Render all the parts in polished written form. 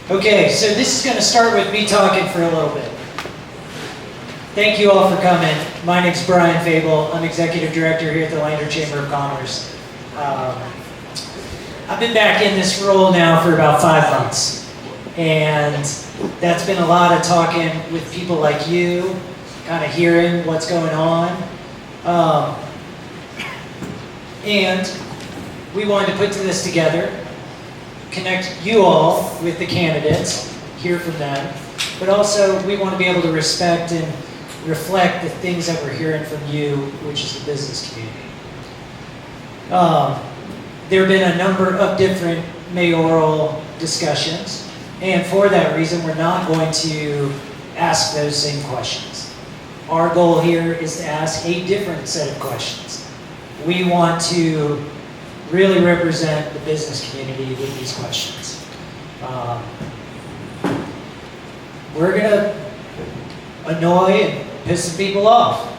Okay, so this is going to start with me talking for a little bit. Thank you all for coming. My name's Brian Fable. I'm Executive Director here at the Lander Chamber of Commerce. I've been back in this role now for about 5 months. And that's been a lot of talking with people like you, kind of hearing what's going on. And we wanted to put this together, connect you all with the candidates, hear from them, but also we want to be able to respect and reflect the things that we're hearing from you, which is the business community. There have been a number of different mayoral discussions, and for that reason, we're not going to ask those same questions. Our goal here is to ask a different set of questions. We want to really represent the business community with these questions. We're going to annoy and piss some people off.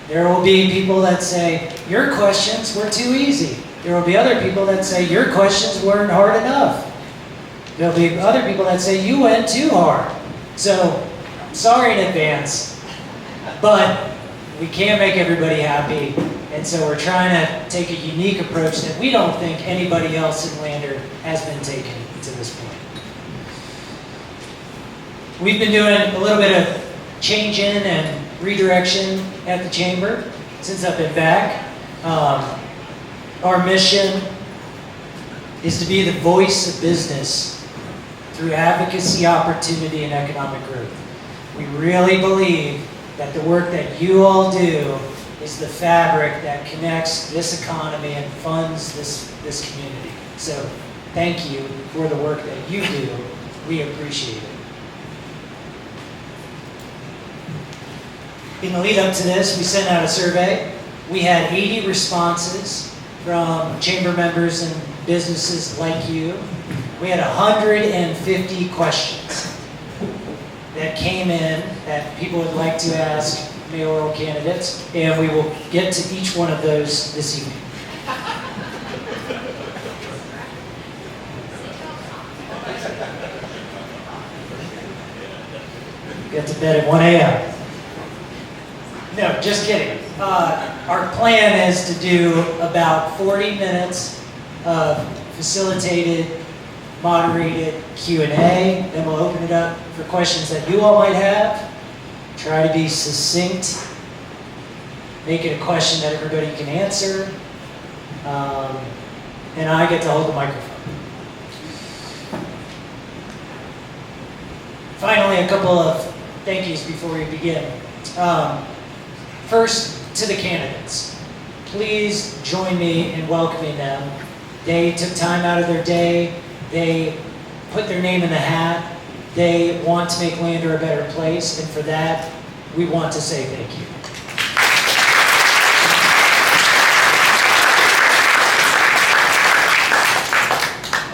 There will be people that say, your questions were too easy. There will be other people that say, your questions weren't hard enough. There'll be other people that say, you went too hard. So, sorry in advance, but we can't make everybody happy. And so we're trying to take a unique approach that we don't think anybody else in Lander has been taking to this point. We've been doing a little bit of change in and redirection at the Chamber since I've been back. Our mission is to be the voice of business through advocacy, opportunity, and economic growth. We really believe that the work that you all do is the fabric that connects this economy and funds this community. So thank you for the work that you do. We appreciate it. In the lead up to this, we sent out a survey. We had 80 responses from chamber members and businesses like you. We had 150 questions that came in that people would like to ask mayoral candidates, and we will get to each one of those this evening. Get to bed at 1 a.m. No, just kidding. Our plan is to do about 40 minutes of facilitated, moderated Q&A. Then we'll open it up for questions that you all might have. Try to be succinct. Make it a question that everybody can answer. And I get to hold the microphone. Finally, a couple of thank yous before we begin. First, to the candidates. Please join me in welcoming them. They took time out of their day. They put their name in the hat. They want to make Lander a better place, and for that, we want to say thank you.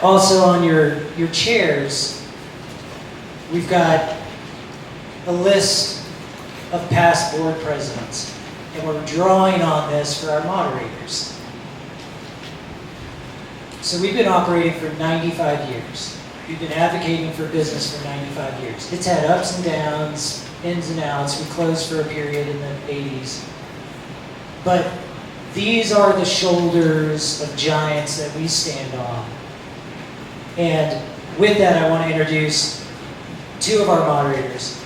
Also on your chairs, we've got a list of past board presidents, and we're drawing on this for our moderators. So we've been operating for 95 years. We've been advocating for business for 95 years. It's had ups and downs, ins and outs. We closed for a period in the 80s. But these are the shoulders of giants that we stand on. And with that, I want to introduce two of our moderators.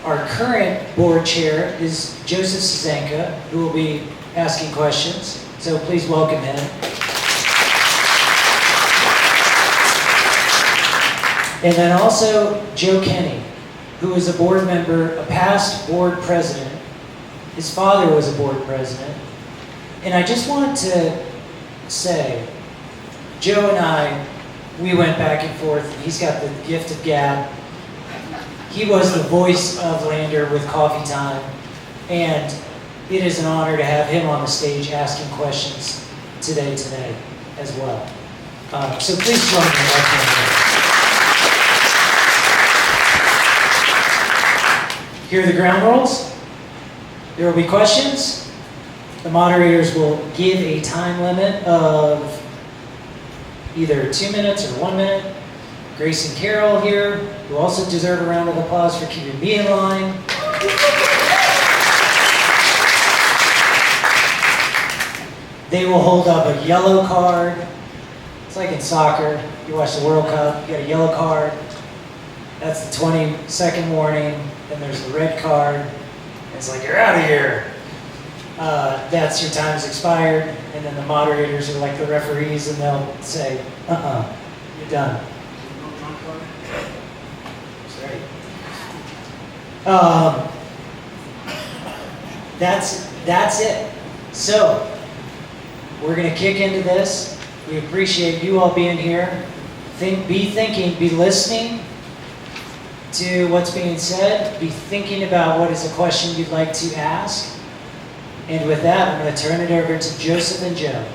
Our current board chair is Joseph Susanka, who will be asking questions. So please welcome him. And then also Joe Kenney, who is a board member, a past board president. His father was a board president. And I just want to say, Joe and I, we went back and forth. He's got the gift of gab. He was the voice of Lander with Coffee Time. And it is an honor to have him on the stage asking questions today as well. So please join me. Here are the ground rules. There will be questions. The moderators will give a time limit of either 2 minutes or 1 minute. Grace and Carol here, who also deserve a round of applause for keeping me in line. They will hold up a yellow card. It's like in soccer. You watch the World Cup, you get a yellow card. That's the 20-second warning. Then there's the red card. It's like, you're out of here. That's your time's expired. And then the moderators are like the referees, and they'll say, you're done. That's it. So, we're going to kick into this. We appreciate you all being here. Be thinking, be listening to what's being said. Be thinking about what is a question you'd like to ask. And with that, I'm going to turn it over to Joseph and Joe.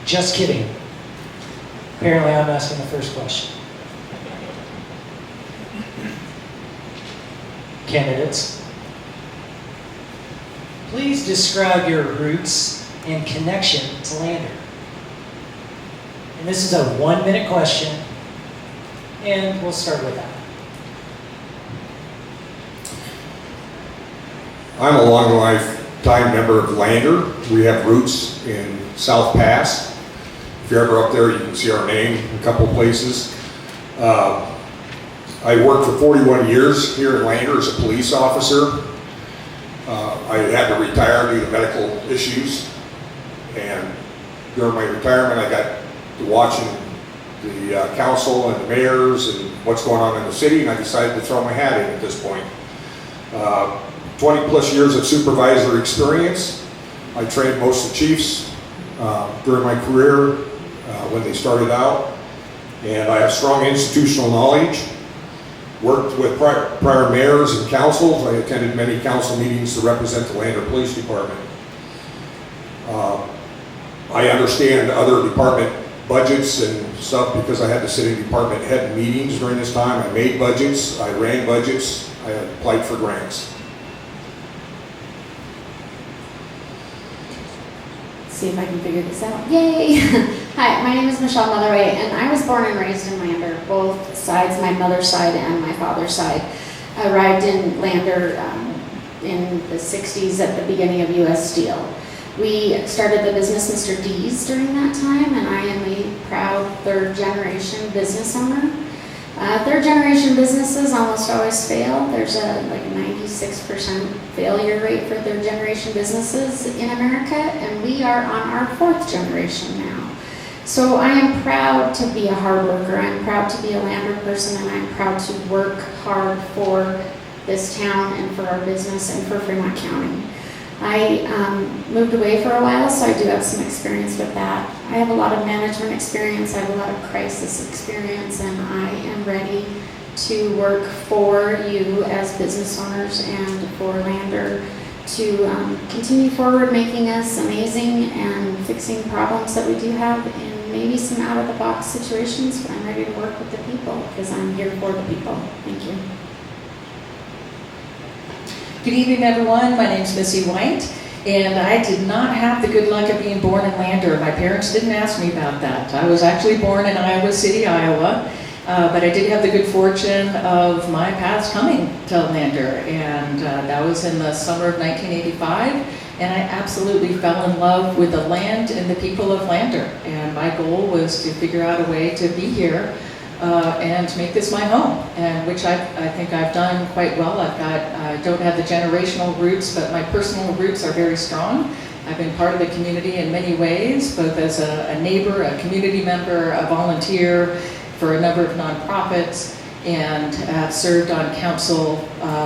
Just kidding. Apparently, I'm asking the first question. Candidates, please describe your roots and connection to Lander. And this is a 1-minute question, and we'll start with that. I'm a long lifetime member of Lander. We have roots in South Pass. If you're ever up there, you can see our name in a couple places. I worked for 41 years here in Lander as a police officer. I had to retire due to medical issues, and during my retirement I got to watching the council and the mayors and what's going on in the city, and I decided to throw my hat in at this point. 20 plus years of supervisory experience. I trained most of the chiefs during my career when they started out, and I have strong institutional knowledge. Worked with prior mayors and councils. I attended many council meetings to represent the Lander Police Department. I understand other department budgets and stuff because I had to sit in department head meetings during this time. I made budgets, I ran budgets, I applied for grants. See if I can figure this out. Yay! Hi, my name is Michelle Motherway, and I was born and raised in Lander, both sides, my mother's side and my father's side. I arrived in Lander in the 60s at the beginning of U.S. Steel. We started the business Mr. D's during that time, and I am a proud third-generation business owner. Third-generation businesses almost always fail. There's a 96% failure rate for third-generation businesses in America, and we are on our fourth generation now. So I am proud to be a hard worker. I'm proud to be a Lander person, and I'm proud to work hard for this town and for our business and for Fremont County. I moved away for a while, so I do have some experience with that. I have a lot of management experience, I have a lot of crisis experience, and I am ready to work for you as business owners and for Lander to continue forward, making us amazing and fixing problems that we do have and maybe some out-of-the-box situations. But I'm ready to work with the people because I'm here for the people. Thank you. Good evening, everyone. My name's Missy White, and I did not have the good luck of being born in Lander. My parents didn't ask me about that. I was actually born in Iowa City, Iowa, but I did have the good fortune of my paths coming to Lander, and that was in the summer of 1985, and I absolutely fell in love with the land and the people of Lander, and my goal was to figure out a way to be here and to make this my home, and which I think I've done quite well. I don't have the generational roots, but my personal roots are very strong. I've been part of the community in many ways, both as a neighbor, a community member, a volunteer for a number of nonprofits, and have served on council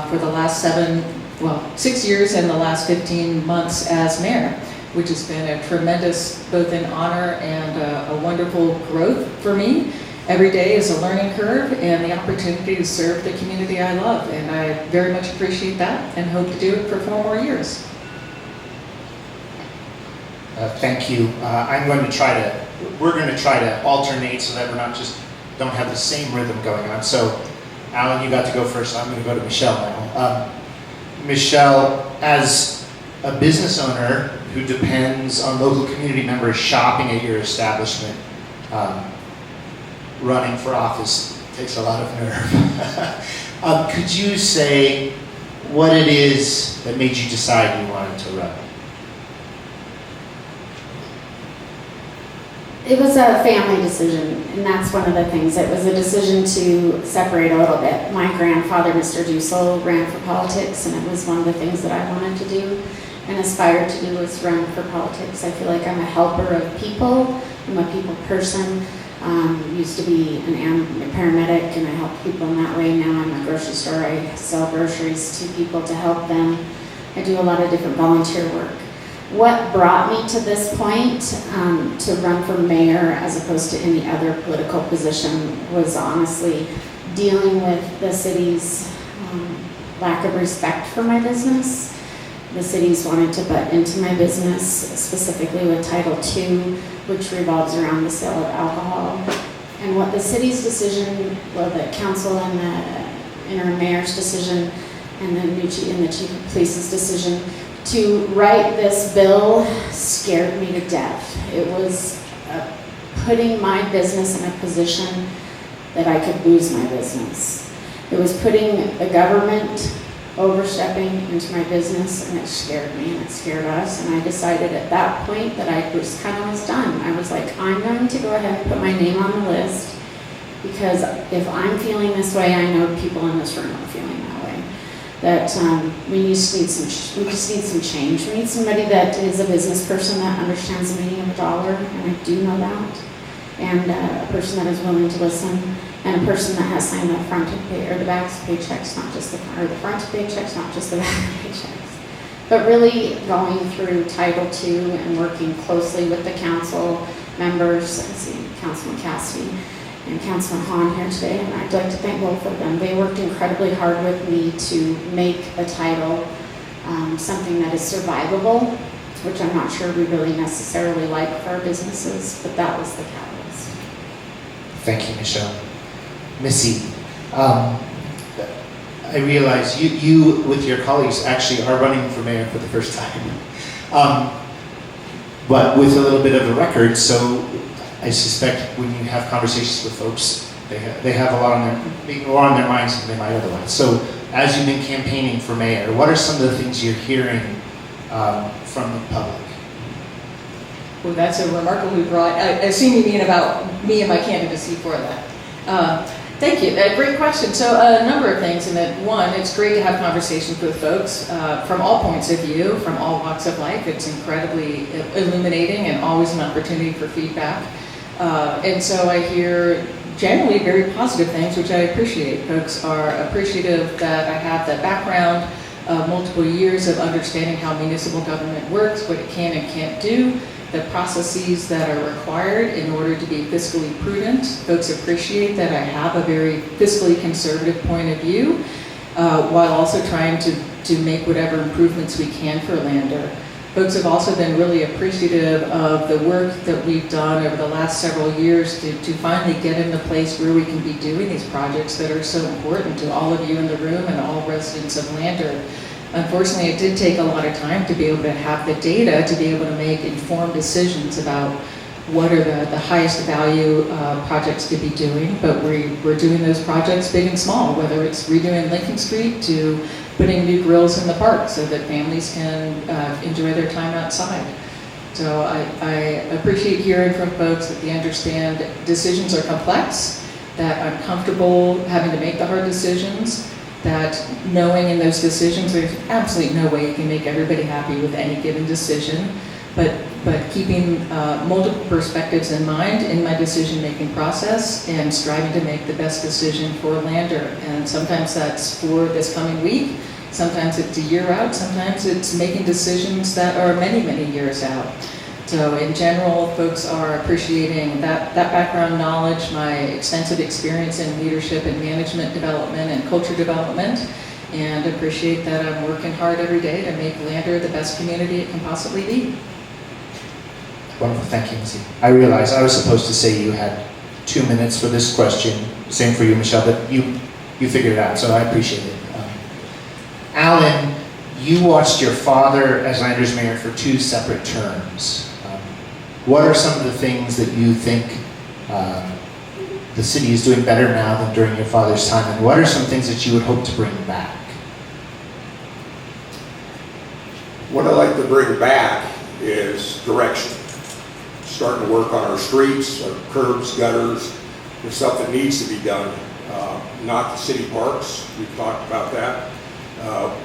for the last 6 years and the last 15 months as mayor, which has been a tremendous, both in honor and a wonderful growth for me. Every day is a learning curve and the opportunity to serve the community I love, and I very much appreciate that and hope to do it for 4 more years. Thank you. We're going to try to alternate so that we're not don't have the same rhythm going on. So, Alan, you got to go first. I'm going to go to Michelle now. Michelle, as a business owner, who depends on local community members shopping at your establishment, running for office takes a lot of nerve. Could you say what it is that made you decide you wanted to run? It was a family decision, and that's one of the things. It was a decision to separate a little bit. My grandfather, Mr. Dussel, ran for politics, and it was one of the things that I wanted to do and aspired to do was run for politics. I feel like I'm a helper of people. I'm a people person. Used to be a paramedic, and I help people in that way. Now I'm a grocery store. I sell groceries to people to help them. I do a lot of different volunteer work. What brought me to this point to run for mayor as opposed to any other political position was honestly dealing with the city's lack of respect for my business. The city's wanted to butt into my business, specifically with Title II, which revolves around the sale of alcohol. And what the city's decision, well, the council and the interim mayor's decision, and the chief of police's decision to write this bill scared me to death. It was putting my business in a position that I could lose my business. It was putting the government overstepping into my business, and it scared me and it scared us. And I decided at that point that I was done. I was like, I'm going to go ahead and put my name on the list, because if I'm feeling this way, I know people in this room are feeling that way. That we just need some change. We need somebody that is a business person that understands the meaning of a dollar, and I do know that. And a person that is willing to listen, and a person that has signed the front or the back of paychecks, not just the front of paychecks, not just the back of paychecks. But really going through Title II and working closely with the council members. I see Councilman Cassidy and Councilman Hahn here today, and I'd like to thank both of them. They worked incredibly hard with me to make a title something that is survivable, which I'm not sure we really necessarily like for our businesses, but that was the catalyst. Thank you, Michelle. Missy, I realize you with your colleagues actually are running for mayor for the first time, but with a little bit of a record, so I suspect when you have conversations with folks, they have a lot on their minds than they might otherwise. So as you've been campaigning for mayor, what are some of the things you're hearing from the public? Well, that's a remarkably broad. I assume you mean about me and my candidacy for that. Thank you. Great question. So a number of things. And that one, it's great to have conversations with folks from all points of view, from all walks of life. It's incredibly illuminating and always an opportunity for feedback. And so I hear generally very positive things, which I appreciate. Folks are appreciative that I have that background of multiple years of understanding how municipal government works, what it can and can't do, the processes that are required in order to be fiscally prudent. Folks appreciate that I have a very fiscally conservative point of view, while also trying to make whatever improvements we can for Lander. Folks have also been really appreciative of the work that we've done over the last several years to finally get in the place where we can be doing these projects that are so important to all of you in the room and all residents of Lander. Unfortunately, it did take a lot of time to be able to have the data to be able to make informed decisions about what are the highest value projects to be doing, but we're doing those projects big and small, whether it's redoing Lincoln Street to putting new grills in the park so that families can enjoy their time outside. So I appreciate hearing from folks that they understand decisions are complex, that I'm comfortable having to make the hard decisions, that knowing in those decisions there's absolutely no way you can make everybody happy with any given decision, but keeping multiple perspectives in mind in my decision-making process and striving to make the best decision for Lander. And sometimes that's for this coming week, sometimes it's a year out, sometimes it's making decisions that are many, many years out. So in general, folks are appreciating that background knowledge, my extensive experience in leadership and management development and culture development, and appreciate that I'm working hard every day to make Lander the best community it can possibly be. Wonderful, thank you, Missy. I realize I was supposed to say you had 2 minutes for this question. Same for you, Michelle, but you figured it out, so I appreciate it. Alan, you watched your father as Landers mayor for 2 separate terms. What are some of the things that you think the city is doing better now than during your father's time, and what are some things that you would hope to bring back? What I'd like to bring back is direction. Starting to work on our streets, our curbs, gutters. There's stuff that needs to be done. Not the city parks, we've talked about that.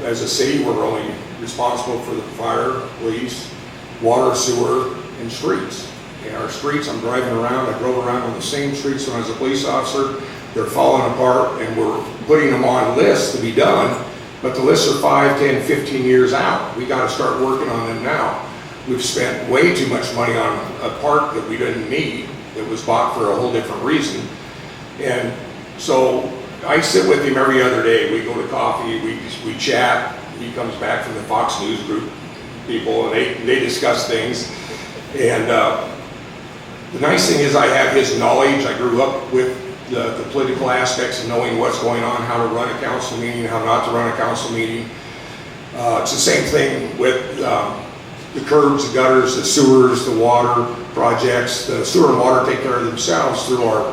As a city, we're only responsible for the fire, police, water, sewer, and streets. And our streets, I'm driving around, I drove around on the same streets when I was a police officer. They're falling apart, and we're putting them on lists to be done, but the lists are 5, 10, 15 years out. We gotta start working on them now. We've spent way too much money on a park that we didn't need, that was bought for a whole different reason. And so I sit with him every other day. We go to coffee, we chat. He comes back from the Fox News group people, and they discuss things. And the nice thing is I have his knowledge. I grew up with the political aspects of knowing what's going on, how to run a council meeting, how not to run a council meeting. It's the same thing with the curbs, the gutters, the sewers, the water projects. The sewer and water take care of themselves through our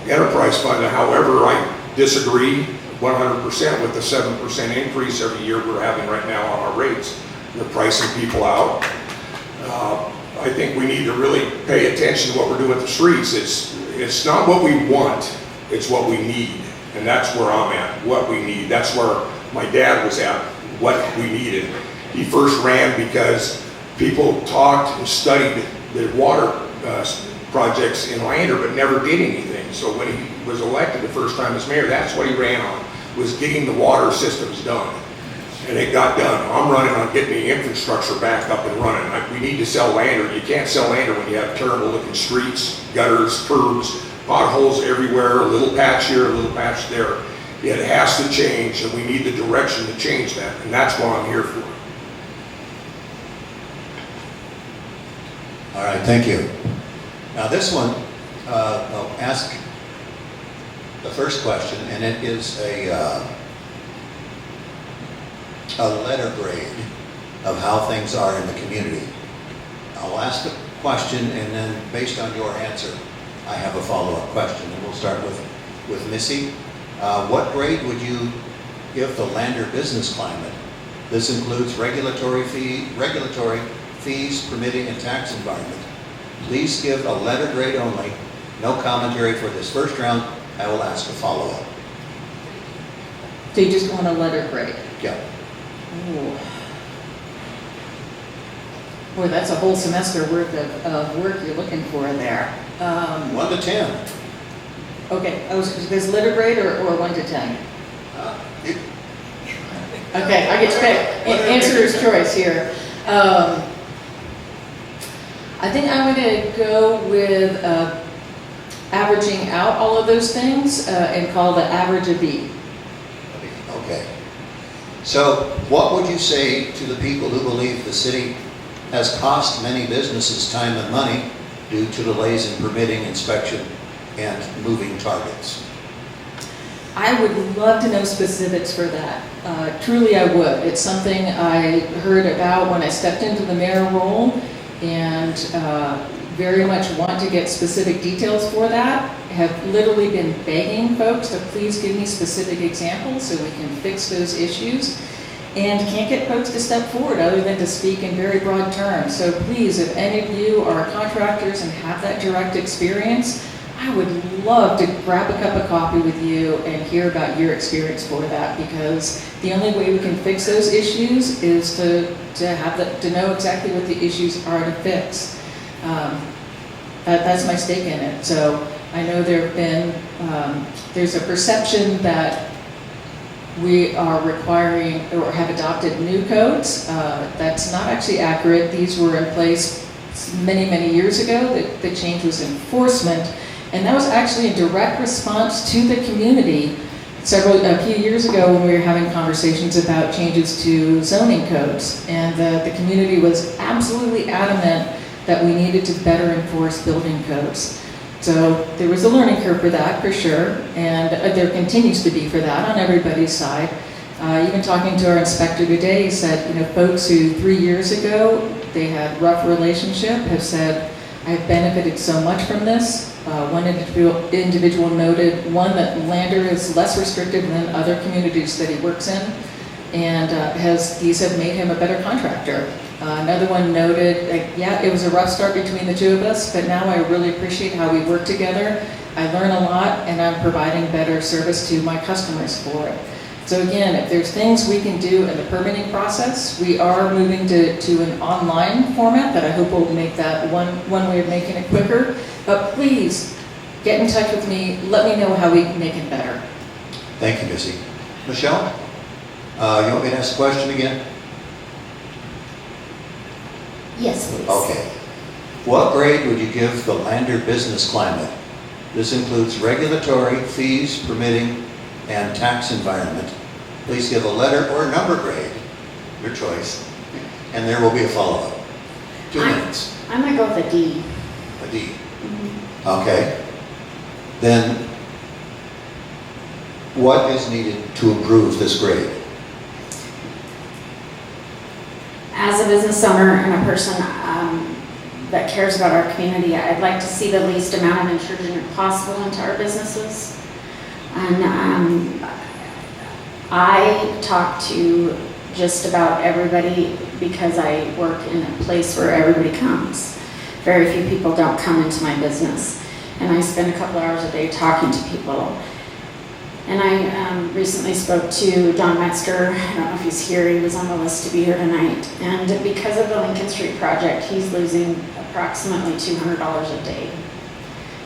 enterprise fund. However, I disagree 100% with the 7% increase every year we're having right now on our rates. They're pricing people out. I think we need to really pay attention to what we're doing with the streets. It's not what we want, it's what we need. And that's where I'm at, what we need. That's where my dad was at, what we needed. He first ran because people talked and studied the water projects in Lander, but never did anything. So when he was elected the first time as mayor, that's what he ran on, was getting the water systems done. And it got done. I'm running on getting the infrastructure back up and running. We need to sell Lander. You can't sell Lander when you have terrible looking streets, gutters, curbs, potholes everywhere, a little patch here, a little patch there. It has to change, and we need the direction to change that, and that's what I'm here for. All right, thank you. Now this one, I'll ask the first question, and it is a letter grade of how things are in the community. I'll ask the question, and then based on your answer, I have a follow-up question, and we'll start with Missy. What grade would you give the Lander business climate? This includes regulatory fees, permitting, and tax environment. Please give a letter grade only. No commentary for this first round. I will ask a follow-up. So you just want a letter grade? Yeah. Ooh. Boy, that's a whole semester worth of work you're looking for there. 1 to 10. Okay, is letter grade or 1 to 10? Okay, I get to pick. Answer's choice here. I think I'm going to go with averaging out all of those things and call the average a B. Okay. So what would you say to the people who believe the city has cost many businesses time and money due to delays in permitting, inspection, and moving targets? I would love to know specifics for that. Truly I would. It's something I heard about when I stepped into the mayor role, and very much want to get specific details for that. Have literally been begging folks to please give me specific examples so we can fix those issues, and can't get folks to step forward other than to speak in very broad terms. So please, if any of you are contractors and have that direct experience, I would love to grab a cup of coffee with you and hear about your experience for that, because the only way we can fix those issues is to know exactly what the issues are to fix. That's my stake in it. So I know there's a perception that we are requiring or have adopted new codes. That's not actually accurate. These were in place many, many years ago. The change was enforcement. And that was actually a direct response to the community a few years ago when we were having conversations about changes to zoning codes. And the community was absolutely adamant that we needed to better enforce building codes. So there was a learning curve for that, for sure, and there continues to be for that on everybody's side. Even talking to our inspector today, he said, folks who 3 years ago, they had rough relationship, have said, I've benefited so much from this. One individual noted, one, that Lander is less restrictive than other communities that he works in, and these have made him a better contractor. Another one noted, yeah, it was a rough start between the two of us, but now I really appreciate how we work together. I learn a lot, and I'm providing better service to my customers for it. So again, if there's things we can do in the permitting process, we are moving to an online format that I hope will make that one way of making it quicker. But please, get in touch with me. Let me know how we can make it better. Thank you, Missy. Michelle, you want me to ask a question again? Yes, please. Okay. What grade would you give the Lander business climate? This includes regulatory, fees, permitting, and tax environment. Please give a letter or number grade, your choice, and there will be a follow-up. 2 minutes. I'm gonna go with a D. A D. Okay. Then, what is needed to improve this grade? As a business owner and a person that cares about our community, I'd like to see the least amount of intrusion possible into our businesses. And I talk to just about everybody because I work in a place where everybody comes. Very few people don't come into my business. And I spend a couple hours a day talking to people. And I recently spoke to Don Metzger. I don't know if he's here. He was on the list to be here tonight. And because of the Lincoln Street project, he's losing approximately $200 a day,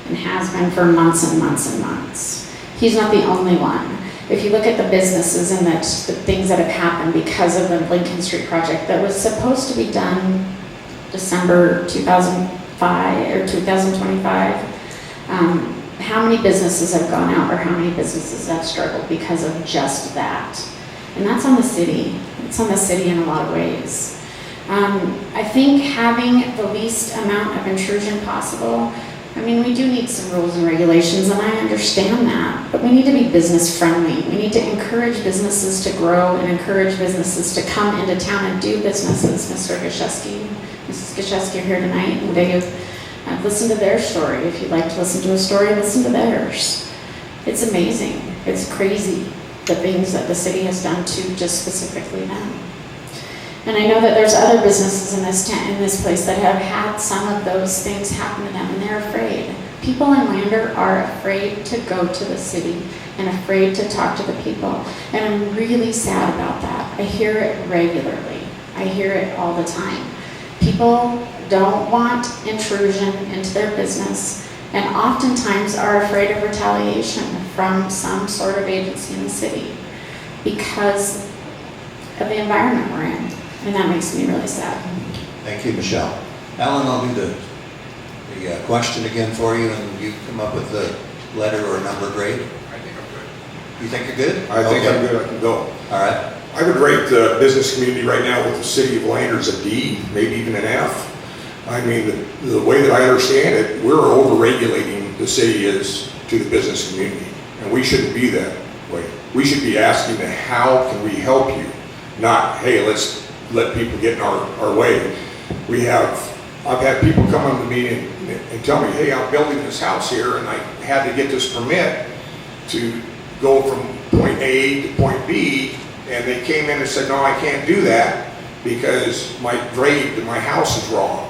and has been for months and months and months. He's not the only one. If you look at the businesses and the things that have happened because of the Lincoln Street project that was supposed to be done December 2005 or 2025, how many businesses have gone out, or how many businesses have struggled because of just that? And that's on the city. It's on the city in a lot of ways. I think having the least amount of intrusion possible, I mean, we do need some rules and regulations, and I understand that, but we need to be business friendly. We need to encourage businesses to grow and encourage businesses to come into town and do businesses. Mr. Gaszewski, Mrs. Gaszewski are here tonight, and I've listened to their story. If you'd like to listen to a story, listen to theirs. It's amazing. It's crazy, the things that the city has done to just specifically them. And I know that there's other businesses in this place that have had some of those things happen to them, and they're afraid. People in Lander are afraid to go to the city and afraid to talk to the people. And I'm really sad about that. I hear it regularly. I hear it all the time. People don't want intrusion into their business, and oftentimes are afraid of retaliation from some sort of agency in the city because of the environment we're in. And that makes me really sad. Thank you, Michelle. Alan, I'll do the question again for you, and you come up with the letter or number grade. I think I'm good. You think you're good? I think Okay. I'm good, I can go. All right. I would rate the business community right now with the city of Lander as a D, maybe even an F. I mean, the way that I understand it, we're over-regulating the city is to the business community, and we shouldn't be that way. We should be asking them, how can we help you? Not, hey, let's let people get in our way. I've had people come up to me and tell me, hey, I'm building this house here, and I had to get this permit to go from point A to point B, and they came in and said, no, I can't do that because my grade to my house is wrong.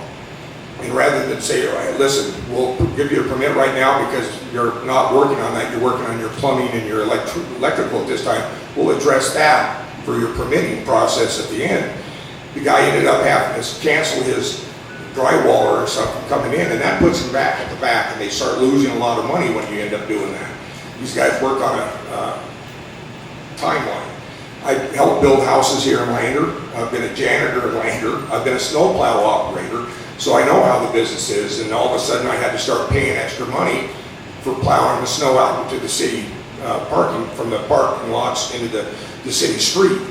And rather than say, all right, listen, we'll give you a permit right now because you're not working on that, you're working on your plumbing and your electrical at this time, we'll address that for your permitting process at the end. The guy ended up having to cancel his drywaller or something coming in, and that puts him back at the back, and they start losing a lot of money when you end up doing that. These guys work on a timeline. I helped build houses here in Lander. I've been a janitor in Lander. I've been a snowplow operator, so I know how the business is, and all of a sudden I had to start paying extra money for plowing the snow out into the city parking, from the parking lots into the city street.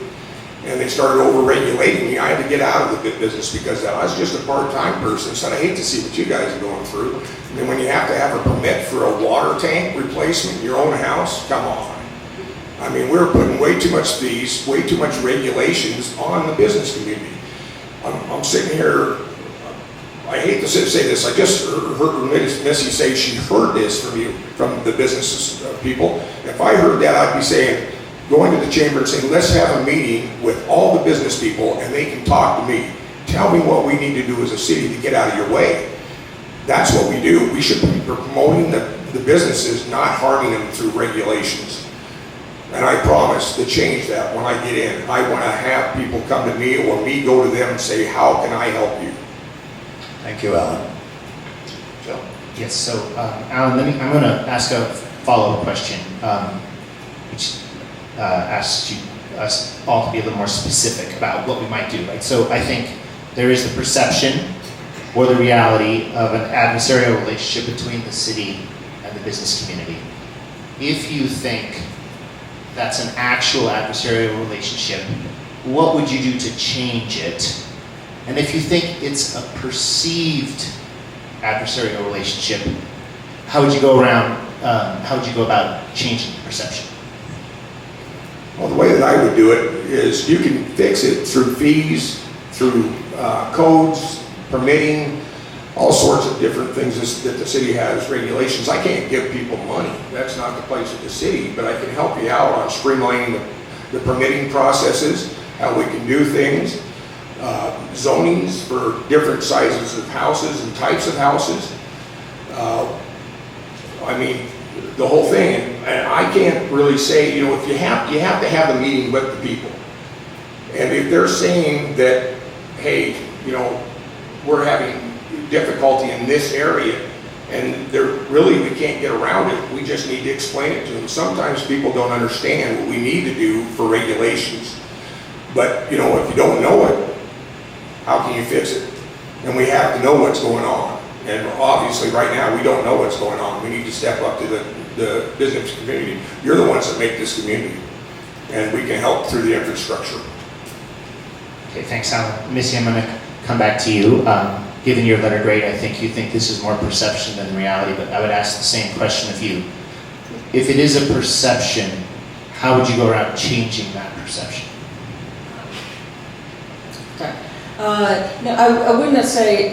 And they started over-regulating me. I had to get out of the business because I was just a part-time person. So I hate to see what you guys are going through. I mean, when you have to have a permit for a water tank replacement in your own house, come on. I mean, we're putting way too much fees, way too much regulations on the business community. I'm sitting here, I hate to say this, I just heard Missy say she heard this from you, from the businesses people. If I heard that, I'd be saying, going to the chamber and saying, let's have a meeting with all the business people and they can talk to me. Tell me what we need to do as a city to get out of your way. That's what we do. We should be promoting the businesses, not harming them through regulations. And I promise to change that when I get in. I want to have people come to me or me go to them and say, how can I help you? Thank you, Alan. Joe? Yes, so Alan, I'm going to ask a follow-up question, which asks us all to be a little more specific about what we might do, right? So I think there is the perception or the reality of an adversarial relationship between the city and the business community. If you think that's an actual adversarial relationship, what would you do to change it? And if you think it's a perceived adversarial relationship, how would you go about changing the perception? Well, the way that I would do it is you can fix it through fees, through codes, permitting, all sorts of different things that the city has, regulations. I can't give people money. That's not the place of the city, but I can help you out on streamlining the permitting processes, how we can do things, zonings for different sizes of houses and types of houses. I mean, the whole thing, and I can't really say, you know, if you have to have a meeting with the people. And if they're saying that, hey, you know, we're having difficulty in this area, and we can't get around it, we just need to explain it to them. Sometimes people don't understand what we need to do for regulations. But, you know, if you don't know it, how can you fix it? And we have to know what's going on. And obviously right now we don't know what's going on. We need to step up to the business community. You're the ones that make this community. And we can help through the infrastructure. Okay, thanks, Alan. Missy, I'm going to come back to you. Given your letter grade, I think you think this is more perception than reality, but I would ask the same question of you. If it is a perception, how would you go around changing that perception? Sorry. No, I wouldn't say,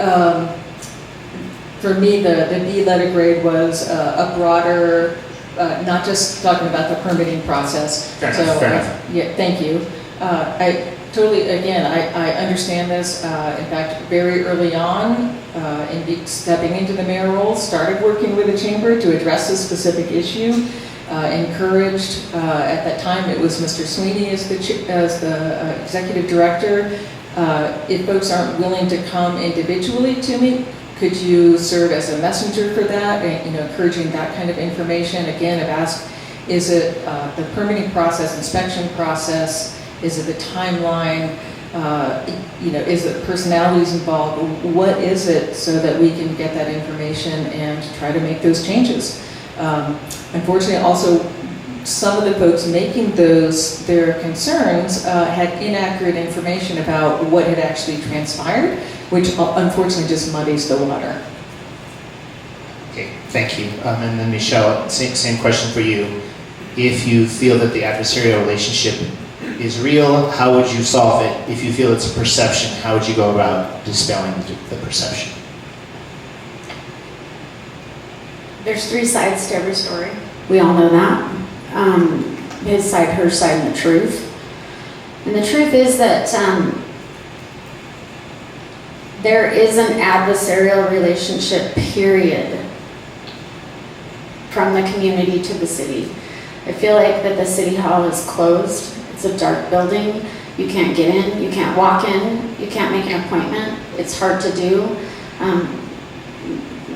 for me, the B letter grade was a broader, not just talking about the permitting process. Fair enough. Yeah, thank you. I totally, again, I understand this. In fact, very early on, in stepping into the mayor role, started working with the chamber to address this specific issue. Encouraged, at that time, it was Mr. Sweeney as the executive director. If folks aren't willing to come individually to me, could you serve as a messenger for that? And, you know, encouraging that kind of information. Again, I've asked, is it the permitting process, inspection process? Is it the timeline? You know, is it personalities involved? What is it, so that we can get that information and try to make those changes? Unfortunately, also, some of the folks making their concerns had inaccurate information about what had actually transpired, which unfortunately just muddies the water. Okay, thank you. And then Michelle, same question for you. If you feel that the adversarial relationship is real, how would you solve it? If you feel it's a perception, how would you go about dispelling the perception? There's three sides to every story. We all know that. His side, her side, and the truth. And the truth is that there is an adversarial relationship, period, from the community to the city. I feel like that the city hall is closed. It's a dark building. You can't get in, you can't walk in, you can't make an appointment. It's hard to do.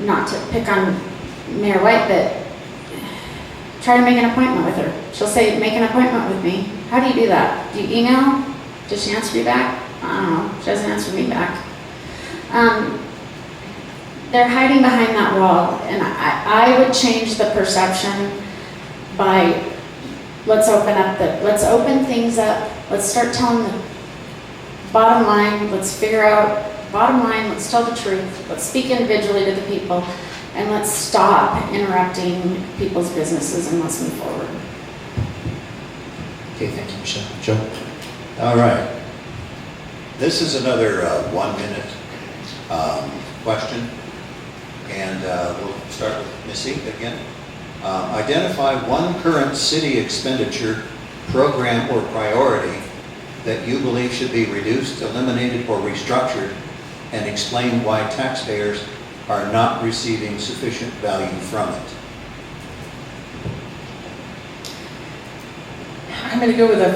Not to pick on Mayor White, but try to make an appointment with her. She'll say, make an appointment with me. How do you do that? Do you email? Does she answer you back? I don't know. She doesn't answer me back. They're hiding behind that wall, and I would change the perception by let's open things up. Let's start telling the bottom line. Let's figure out bottom line. Let's tell the truth. Let's speak individually to the people, and let's stop interrupting people's businesses, and let's move forward. Okay, thank you, Michelle. Joe? All right. This is another 1-minute question, and we'll start with Missy again. Identify one current city expenditure, program, or priority that you believe should be reduced, eliminated, or restructured, and explain why taxpayers are not receiving sufficient value from it. I'm going to go with a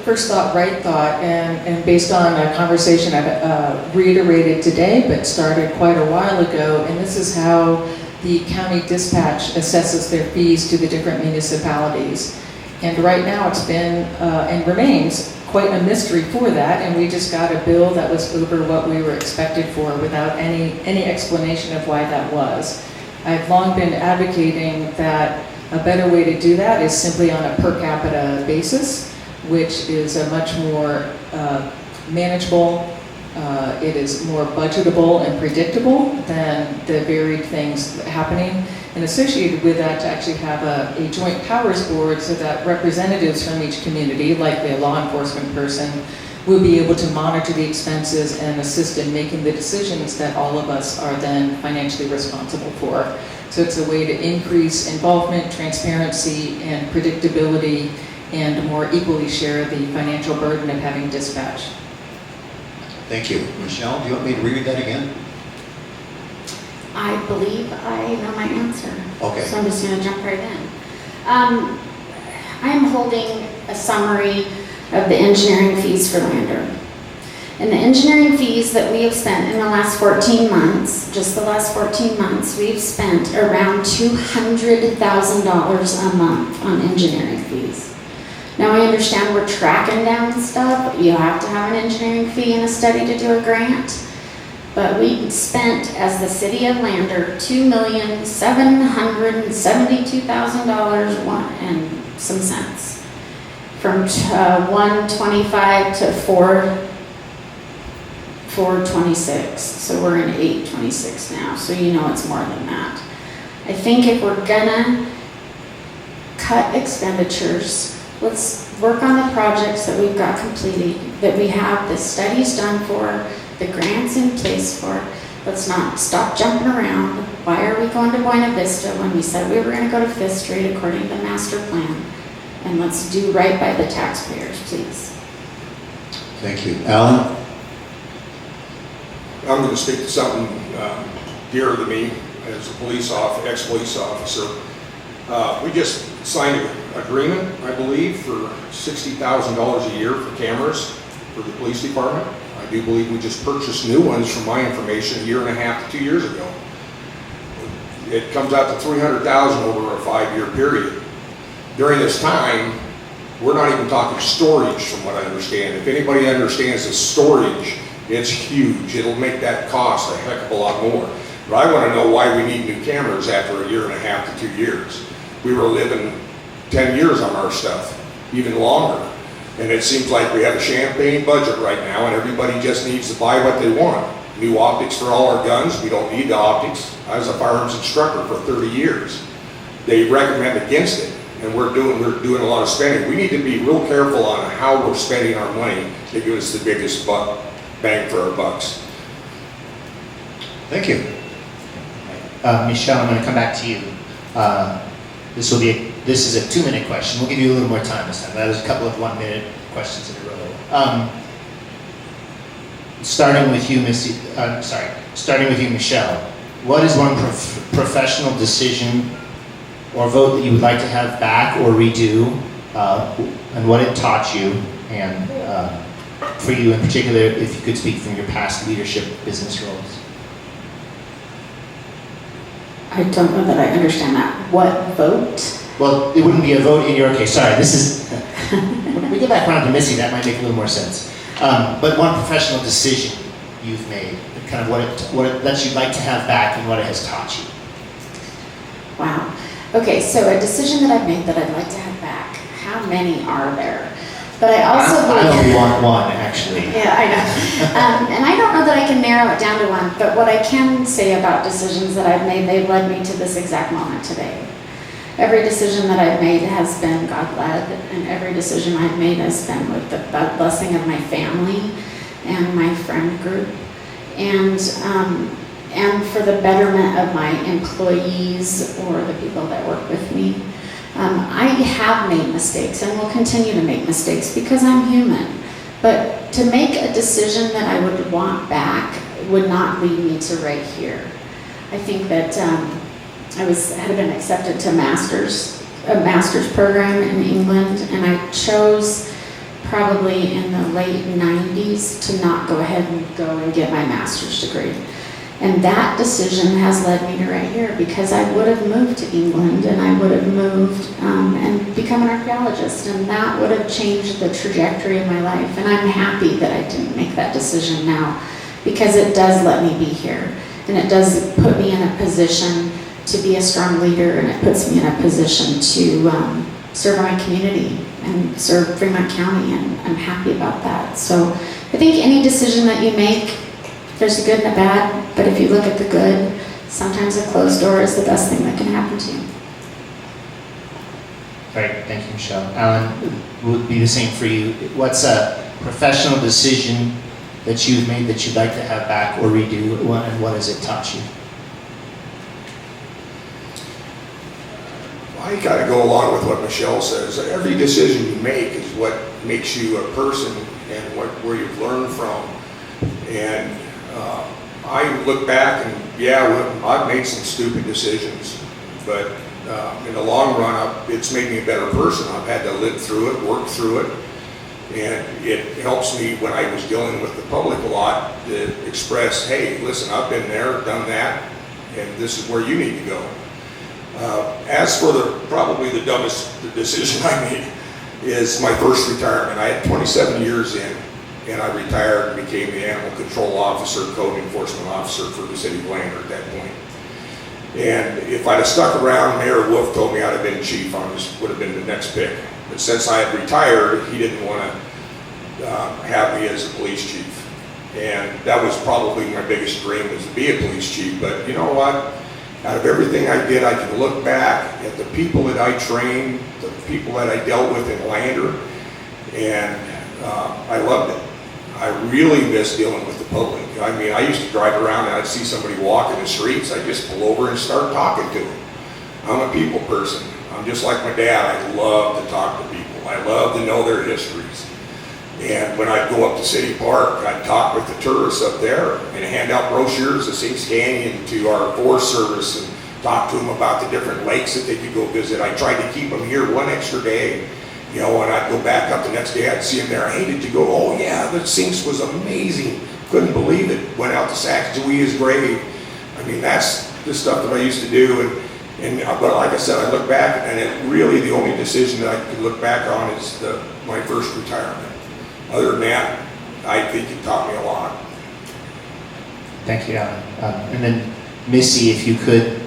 first thought, right thought, and based on a conversation I've reiterated today, but started quite a while ago, and this is how the county dispatch assesses their fees to the different municipalities. And right now it's been and remains quite a mystery for that, and we just got a bill that was over what we were expected for without any explanation of why that was. I've long been advocating that a better way to do that is simply on a per capita basis, which is a much more manageable, it is more budgetable and predictable than the varied things happening. And associated with that, to actually have a joint powers board so that representatives from each community, like the law enforcement person, will be able to monitor the expenses and assist in making the decisions that all of us are then financially responsible for. So it's a way to increase involvement, transparency, and predictability, and more equally share the financial burden of having dispatch. Thank you. Michelle, do you want me to read that again? I believe I know my answer. Okay. So I'm just going to jump right in. I'm holding a summary of the engineering fees for Lander. And the engineering fees that we have spent in the last 14 months, just the last 14 months, we've spent around $200,000 a month on engineering fees. Now I understand we're tracking down stuff. You have to have an engineering fee and a study to do a grant. But we spent, as the city of Lander, $2,772,000 and some cents. From 125 to 426. So we're in 826 now. So you know it's more than that. I think if we're gonna cut expenditures, let's work on the projects that we've got completed, that we have the studies done for, the grants in place for. Let's not stop jumping around. Why are we going to Buena Vista when we said we were going to go to Fifth Street according to the master plan? And let's do right by the taxpayers, please. Thank you. Alan? I'm going to speak to something dear to me as a ex-police officer. We just signed an agreement, I believe, for $60,000 a year for cameras for the police department. I do believe we just purchased new ones, from my information, 1.5 to 2 years ago. It comes out to $300,000 over a 5-year period. During this time, we're not even talking storage, from what I understand. If anybody understands the storage, it's huge. It'll make that cost a heck of a lot more. But I want to know why we need new cameras after 1.5 to 2 years. We were living 10 years on our stuff, even longer. And it seems like we have a champagne budget right now, and everybody just needs to buy what they want. New optics for all our guns. We don't need the optics. I was a firearms instructor for 30 years. They recommend against it, and we're doing a lot of spending. We need to be real careful on how we're spending our money to give us the biggest bang for our bucks. Thank you. Michelle, I'm going to come back to you. This is a 2-minute question. We'll give you a little more time this time. That was a couple of 1-minute questions in a row. Starting with you, Michelle. What is one professional decision or vote that you would like to have back or redo, and what it taught you, and for you in particular, if you could speak from your past leadership business roles? I don't know that I understand that. What vote? Well, it wouldn't be a vote in your case. Sorry, this is, when we get back around to Missy, that might make a little more sense. But one professional decision you've made, kind of that you'd like to have back and what it has taught you. Wow. Okay, so a decision that I've made that I'd like to have back. How many are there? But I also I only want one, actually. Yeah, I know. And I don't know that I can narrow it down to one, but what I can say about decisions that I've made, they've led me to this exact moment today. every decision that I've made has been God-led, and every decision I've made has been with the blessing of my family and my friend group, and for the betterment of my employees or the people that work with me. I have made mistakes and will continue to make mistakes because I'm human. But to make a decision that I would want back would not lead me to right here. I think that had been accepted to a master's program in England, and I chose probably in the late 90s to not go ahead and go and get my master's degree. And that decision has led me to right here, because I would have moved to England and I would have moved and become an archaeologist, and that would have changed the trajectory of my life. And I'm happy that I didn't make that decision now, because it does let me be here, and it does put me in a position to be a strong leader, and it puts me in a position to serve my community and serve Fremont County, and I'm happy about that. So I think any decision that you make, there's a good and a bad, but if you look at the good, sometimes a closed door is the best thing that can happen to you. Great, thank you, Michelle. Alan, would be the same for you. What's a professional decision that you've made that you'd like to have back or redo, and what has it taught you? I gotta go along with what Michelle says. Every decision you make is what makes you a person and where you've learned from. And I look back and, yeah, I've made some stupid decisions, but in the long run, it's made me a better person. I've had to live through it, work through it, and it helps me when I was dealing with the public a lot to express, hey, listen, I've been there, done that, and this is where you need to go. As for probably the dumbest decision I made is my first retirement. I had 27 years in, and I retired and became the animal control officer, code enforcement officer for the city of Lander at that point. And if I'd have stuck around, Mayor Wolf told me I'd have been chief. I would have been the next pick. But since I had retired, he didn't want to have me as a police chief. And that was probably my biggest dream, was to be a police chief. But you know what? Out of everything I did, I can look back at the people that I trained, the people that I dealt with in Lander, and I loved it. I really miss dealing with the public. I mean, I used to drive around and I'd see somebody walking the streets, I'd just pull over and start talking to them. I'm a people person. I'm just like my dad. I love to talk to people. I love to know their histories. And when I'd go up to City Park, I'd talk with the tourists up there and hand out brochures of Sinks Canyon to our Forest Service and talk to them about the different lakes that they could go visit. I tried to keep them here one extra day. You know, and I'd go back up the next day, I'd see them there. Hey, did you go? Oh yeah, the Sinks was amazing. Couldn't believe it. Went out to Sacagawea's grave. I mean, that's the stuff that I used to do. But like I said, I look back, and it really, the only decision that I could look back on is my first retirement. Other than that, I think it taught me a lot. Thank you, Alan. And then Missy, if you could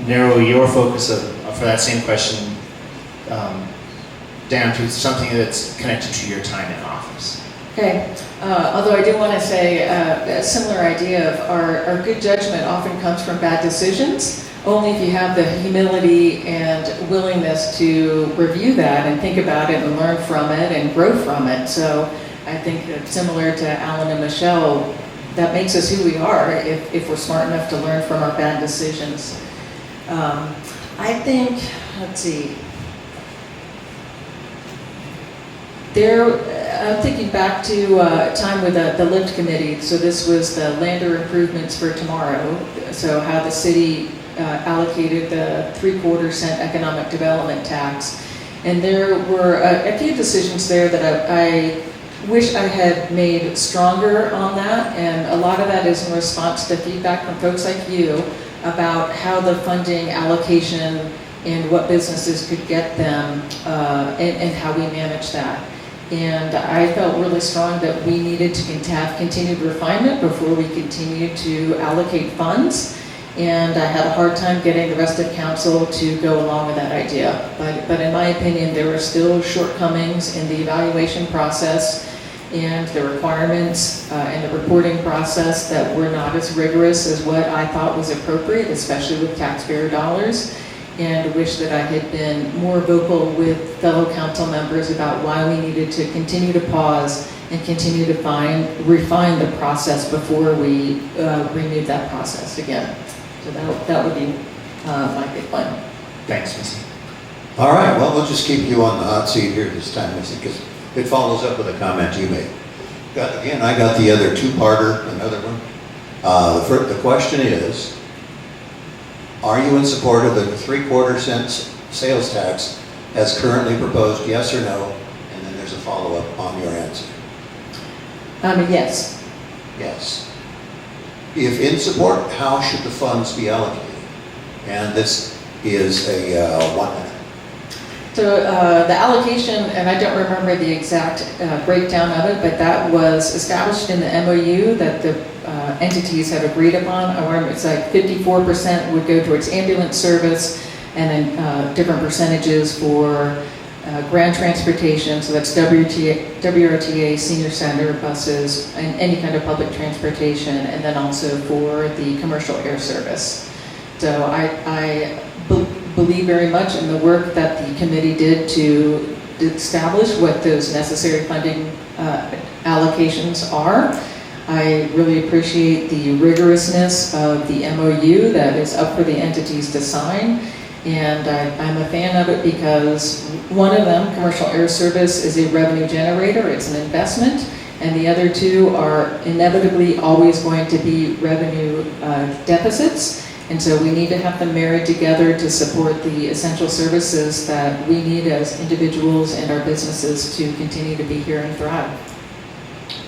narrow your focus for that same question down to something that's connected to your time in office. Okay, although I do want to say a similar idea of our good judgment often comes from bad decisions, only if you have the humility and willingness to review that and think about it and learn from it and grow from it. So I think that similar to Alan and Michelle, that makes us who we are if we're smart enough to learn from our bad decisions. I think, let's see, I'm thinking back to time with the LIFT committee. So this was the Lander improvements for tomorrow. So how the city allocated the 3/4 cent economic development tax. And there were a few decisions there that I wish I had made stronger on that. And a lot of that is in response to feedback from folks like you about how the funding allocation and what businesses could get them and how we manage that. And I felt really strong that we needed to have continued refinement before we continued to allocate funds. And I had a hard time getting the rest of council to go along with that idea. But in my opinion, there were still shortcomings in the evaluation process and the requirements and the reporting process that were not as rigorous as what I thought was appropriate, especially with taxpayer dollars. and wish that I had been more vocal with fellow council members about why we needed to continue to pause and continue to refine the process before we renewed that process again. So that would be my big one. Thanks, Missy. All right, well, we'll just keep you on the hot seat here this time, Missy, because it follows up with a comment you made. Again, I got the other two-parter, another one. The question is, are you in support of the 3/4 cent sales tax as currently proposed, yes or no? And then there's a follow-up on your answer. Yes. Yes. If in support, how should the funds be allocated? And this is a 1 minute. So the allocation, and I don't remember the exact breakdown of it, but that was established in the MOU that the entities have agreed upon. I remember it's like 54% would go towards ambulance service, and then different percentages for ground transportation, so that's WRTA, senior center buses, and any kind of public transportation, and then also for the commercial air service. So I believe very much in the work that the committee did to establish what those necessary funding allocations are. I really appreciate the rigorousness of the MOU that is up for the entities to sign. And I'm a fan of it because one of them, commercial air service, is a revenue generator, it's an investment, and the other two are inevitably always going to be revenue deficits. And so we need to have them married together to support the essential services that we need as individuals and our businesses to continue to be here and thrive.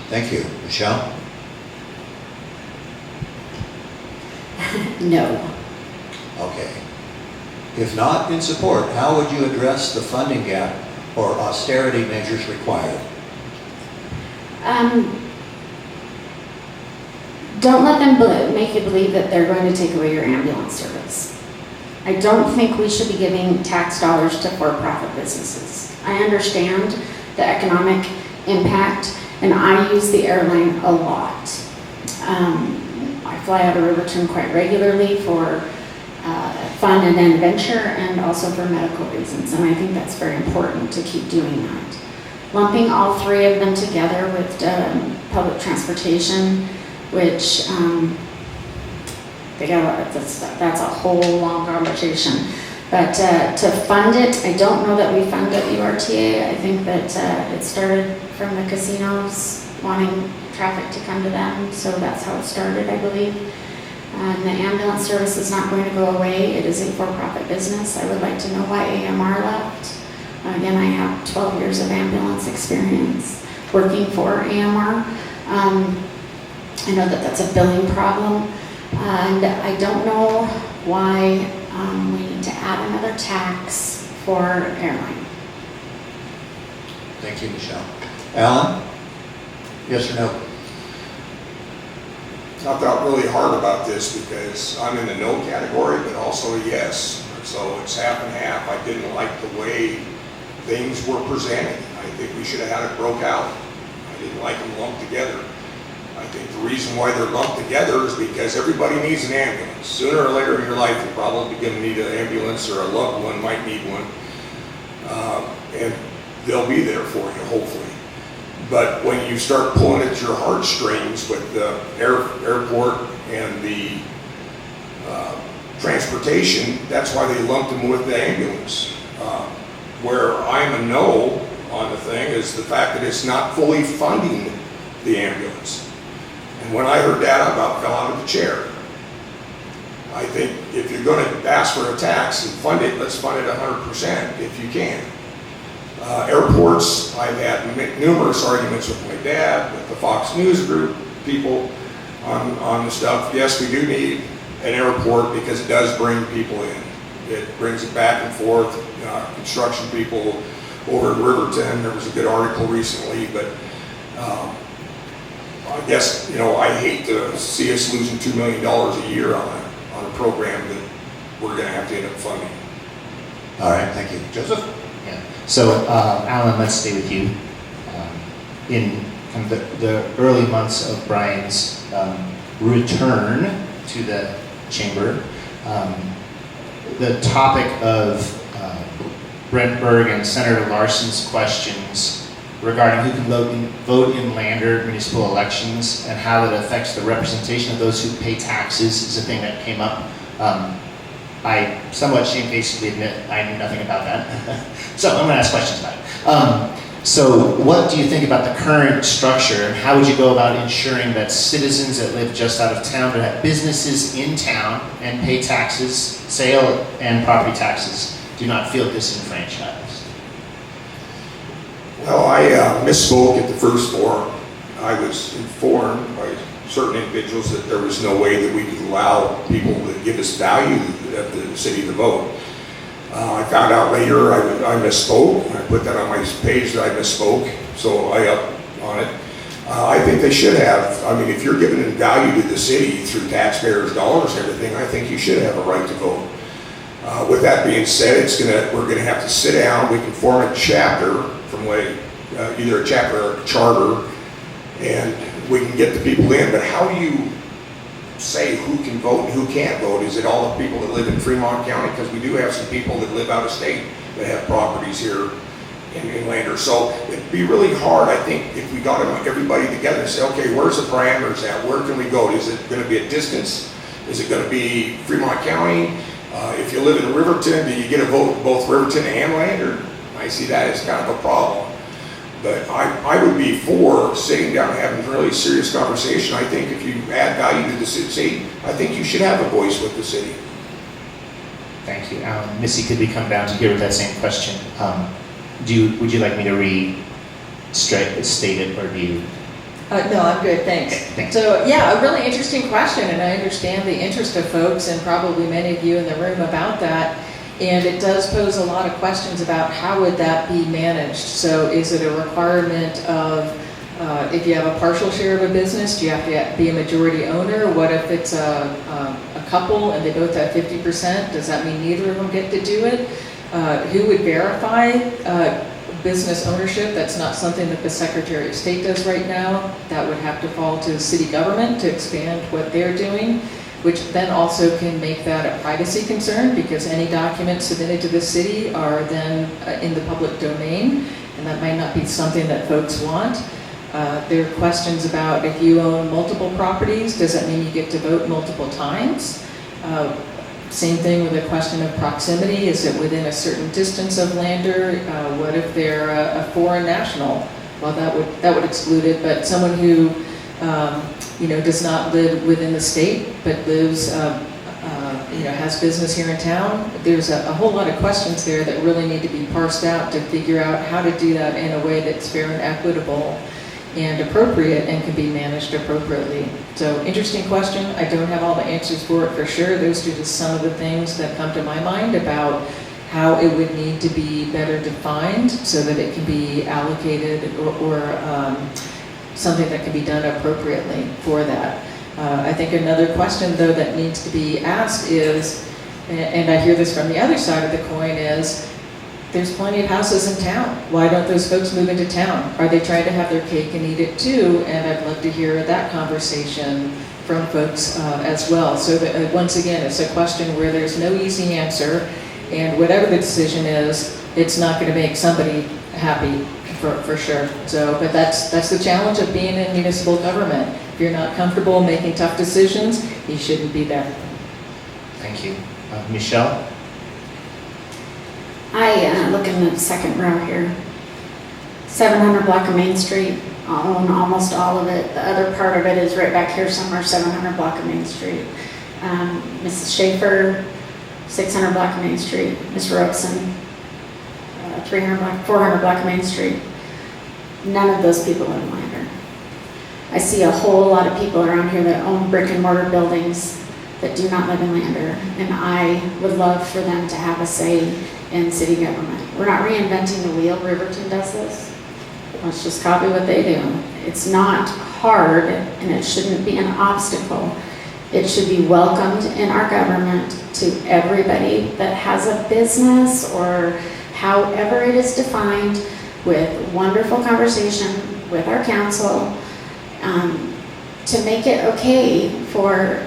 Thank you. Michelle? No. Okay. If not in support, how would you address the funding gap or austerity measures required? Don't let them make you believe that they're going to take away your ambulance service. I don't think we should be giving tax dollars to for-profit businesses. I understand the economic impact, and I use the airline a lot. I fly out of Riverton quite regularly for fun and adventure, and also for medical reasons, and I think that's very important to keep doing that. Lumping all three of them together with public transportation, which that's a whole long conversation. But to fund it, I don't know that we fund WRTA. I think that it started from the casinos wanting traffic to come to them, so that's how it started, I believe. The ambulance service is not going to go away. It is a for-profit business. I would like to know why AMR left. Again, I have 12 years of ambulance experience working for AMR. I know that that's a billing problem, and I don't know why we need to add another tax for airline. Thank you, Michelle. Alan? Yes or no? I thought really hard about this because I'm in the no category, but also a yes. So it's half and half. I didn't like the way things were presented. I think we should have had it broke out. I didn't like them lumped together. I think the reason why they're lumped together is because everybody needs an ambulance. Sooner or later in your life, you're probably going to need an ambulance, or a loved one might need one. And they'll be there for you, hopefully. But when you start pulling at your heartstrings with the airport and the transportation, that's why they lumped them with the ambulance. Where I'm a no on the thing is the fact that it's not fully funding the ambulance. And when I heard that, I about fell out of the chair. I think if you're going to ask for a tax and fund it, let's fund it 100% if you can. Airports, I've had numerous arguments with my dad, with the Fox News Group, people on the stuff. Yes, we do need an airport because it does bring people in. It brings it back and forth. Construction people over in Riverton, there was a good article recently, but I guess, I hate to see us losing $2 million a year on a program that we're going to have to end up funding. All right, thank you. Joseph? Yeah. So, Alan, let's stay with you. In kind of the early months of Brian's return to the chamber, the topic of Brent Berg and Senator Larson's questions regarding who can vote in Lander municipal elections and how it affects the representation of those who pay taxes is a thing that came up. I somewhat shamefacedly admit I knew nothing about that. So I'm going to ask questions about it. So what do you think about the current structure, and how would you go about ensuring that citizens that live just out of town but have businesses in town and pay taxes, sale and property taxes, do not feel disenfranchised? Well, I misspoke at the first forum. I was informed by certain individuals that there was no way that we could allow people to give us value at the city to vote. I found out later I misspoke. I put that on my page that I misspoke, so I up on it. I think they should have. I mean, if you're giving value to the city through taxpayers' dollars and everything, I think you should have a right to vote. With that being said, we're gonna have to sit down. We can form a chapter from either a chapter or a charter, and we can get the people in. But how do you say who can vote and who can't vote? Is it all the people that live in Fremont County? Because we do have some people that live out of state that have properties here in Lander. So it'd be really hard, I think, if we got everybody together and say, okay, where's the parameters at? Where can we go? Is it going to be a distance? Is it going to be Fremont County? If you live in Riverton, do you get a vote in both Riverton and Lander? I see that as kind of a problem. But I would be for sitting down and having a really serious conversation. I think if you add value to the city, I think you should have a voice with the city. Thank you. Missy, could we come down to here with that same question? Would you like me to state it, or do you? No, I'm good, thanks. Okay, thanks. So, yeah, a really interesting question, and I understand the interest of folks, and probably many of you in the room about that. And it does pose a lot of questions about how would that be managed. So is it a requirement of, if you have a partial share of a business, do you have to be a majority owner? What if it's a couple and they both have 50%? Does that mean neither of them get to do it? Who would verify business ownership? That's not something that the Secretary of State does right now. That would have to fall to the city government to expand what they're doing, which then also can make that a privacy concern, because any documents submitted to the city are then in the public domain, and that might not be something that folks want. There are questions about if you own multiple properties, does that mean you get to vote multiple times? Same thing with the question of proximity. Is it within a certain distance of Lander? What if they're a foreign national? Well, that would exclude it, but someone who does not live within the state, but lives, has business here in town. There's a whole lot of questions there that really need to be parsed out to figure out how to do that in a way that's fair and equitable and appropriate and can be managed appropriately. So, interesting question. I don't have all the answers for it for sure. Those are just some of the things that come to my mind about how it would need to be better defined so that it can be allocated or something that can be done appropriately for that. I think another question, though, that needs to be asked is, and I hear this from the other side of the coin, is there's plenty of houses in town. Why don't those folks move into town? Are they trying to have their cake and eat it too? And I'd love to hear that conversation from folks as well. So that, once again, it's a question where there's no easy answer, and whatever the decision is, it's not going to make somebody happy. For sure. So, but that's the challenge of being in municipal government. If you're not comfortable making tough decisions, you shouldn't be there. Thank you. Michelle? I look in the second row here. 700 block of Main Street. I own almost all of it. The other part of it is right back here somewhere, 700 block of Main Street. Mrs. Schaefer, 600 block of Main Street. Ms. Robeson, 400 block of Main Street. None of those people live in Lander. I see a whole lot of people around here that own brick and mortar buildings that do not live in Lander, and I would love for them to have a say in city government. We're not reinventing the wheel. Riverton does this. Let's just copy what they do. It's not hard, and it shouldn't be an obstacle. It should be welcomed in our government to everybody that has a business or however it is defined, with wonderful conversation with our council, to make it okay for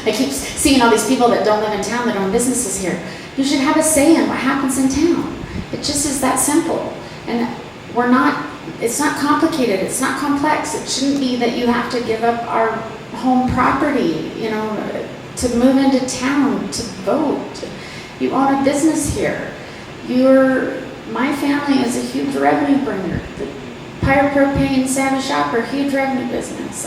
I keep seeing all these people that don't live in town that own businesses here. You should have a say in what happens in town. It just is that simple. And it's not complicated, it's not complex. It shouldn't be that you have to give up our home property, to move into town, to vote. You own a business here. My family is a huge revenue bringer. The Pyre Propane, Savage Shop are a huge revenue business.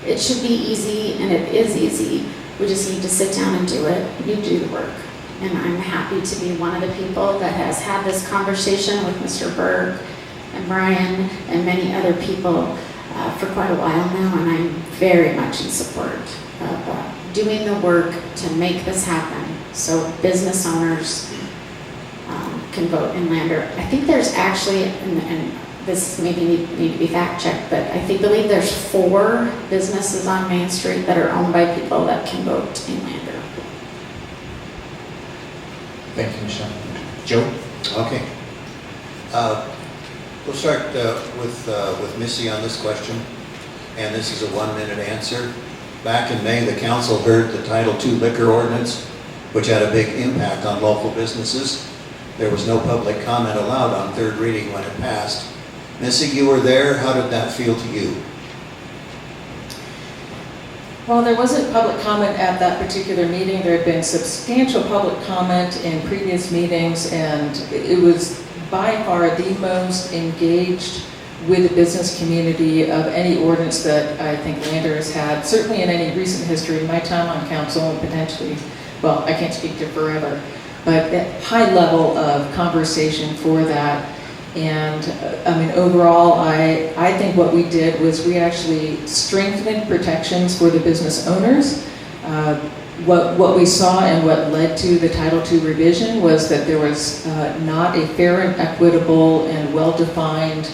It should be easy, and it is easy. We just need to sit down and do it. You do the work. And I'm happy to be one of the people that has had this conversation with Mr. Berg and Brian and many other people for quite a while now, and I'm very much in support of doing the work to make this happen so business owners can vote in Lander. I think there's actually, and this maybe need to be fact checked, but I believe there's 4 businesses on Main Street that are owned by people that can vote in Lander. Thank you, Michelle. Joe? Okay. We'll start with Missy on this question, and this is a 1-minute answer. Back in May, the council heard the Title II liquor ordinance, which had a big impact on local businesses. There was no public comment allowed on third reading when it passed. Missy, you were there. How did that feel to you? Well, there wasn't public comment at that particular meeting. There had been substantial public comment in previous meetings, and it was by far the most engaged with the business community of any ordinance that I think Lander has had, certainly in any recent history. In my time on council, and potentially, well, I can't speak to forever, but a high level of conversation for that. And overall, I think what we did was we actually strengthened protections for the business owners. What we saw and what led to the Title II revision was that there was not a fair and equitable and well-defined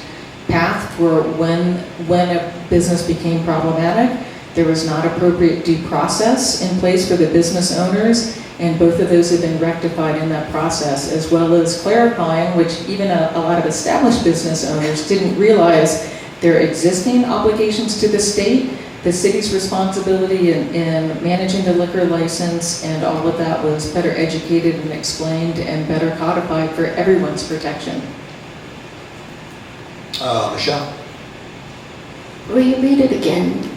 path for when a business became problematic. There was not appropriate due process in place for the business owners, and both of those have been rectified in that process, as well as clarifying, which even a lot of established business owners didn't realize, their existing obligations to the state, the city's responsibility in managing the liquor license, and all of that was better educated and explained and better codified for everyone's protection. Michelle? Will you read it again?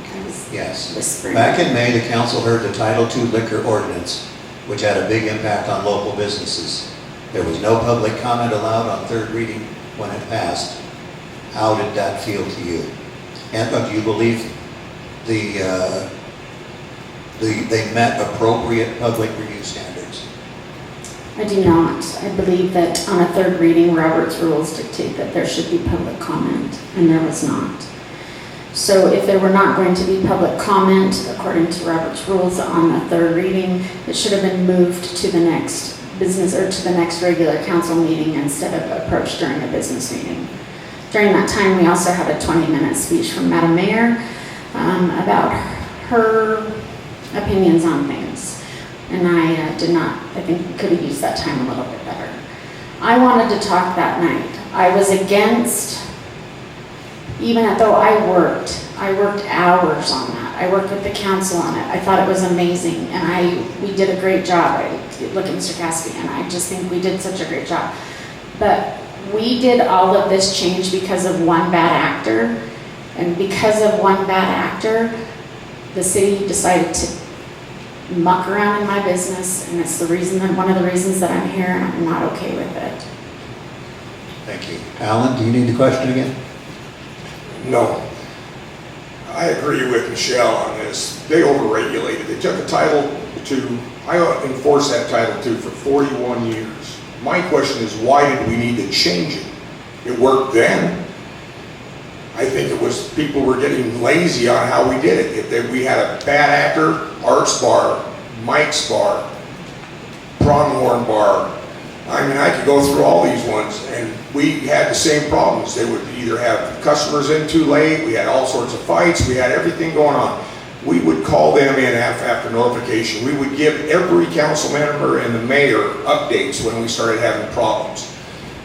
Yes. Whispering. Back in May, the council heard the Title II liquor ordinance, which had a big impact on local businesses. There was no public comment allowed on third reading when it passed. How did that feel to you? And do you believe they met appropriate public review standards? I do not. I believe that on a third reading, Robert's rules dictate that there should be public comment, and there was not. So if there were not going to be public comment, according to Robert's rules on the third reading, it should have been moved to the next business or to the next regular council meeting instead of approached during a business meeting. During that time, we also had a 20-minute speech from Madam Mayor about her opinions on things. And I think we could have used that time a little bit better. I wanted to talk that night. I was against, even though I worked hours on that. I worked with the council on it. I thought it was amazing, and we did a great job. Look at Mr. Cassidy, and I just think we did such a great job. But we did all of this change because of one bad actor, and because of one bad actor, the city decided to muck around in my business, and it's one of the reasons that I'm here, and I'm not okay with it. Thank you. Alan, do you need the question again? No. I agree with Michelle on this. They overregulated. They took a Title II. I enforced that Title II for 41 years. My question is, why did we need to change it? It worked then. I think it was people were getting lazy on how we did it. If we had a bad actor, Art's Bar, Mike's Bar, Pronghorn Bar, I could go through all these ones, and we had the same problems. They would either have customers in too late, we had all sorts of fights, we had everything going on. We would call them in after notification. We would give every council member and the mayor updates when we started having problems.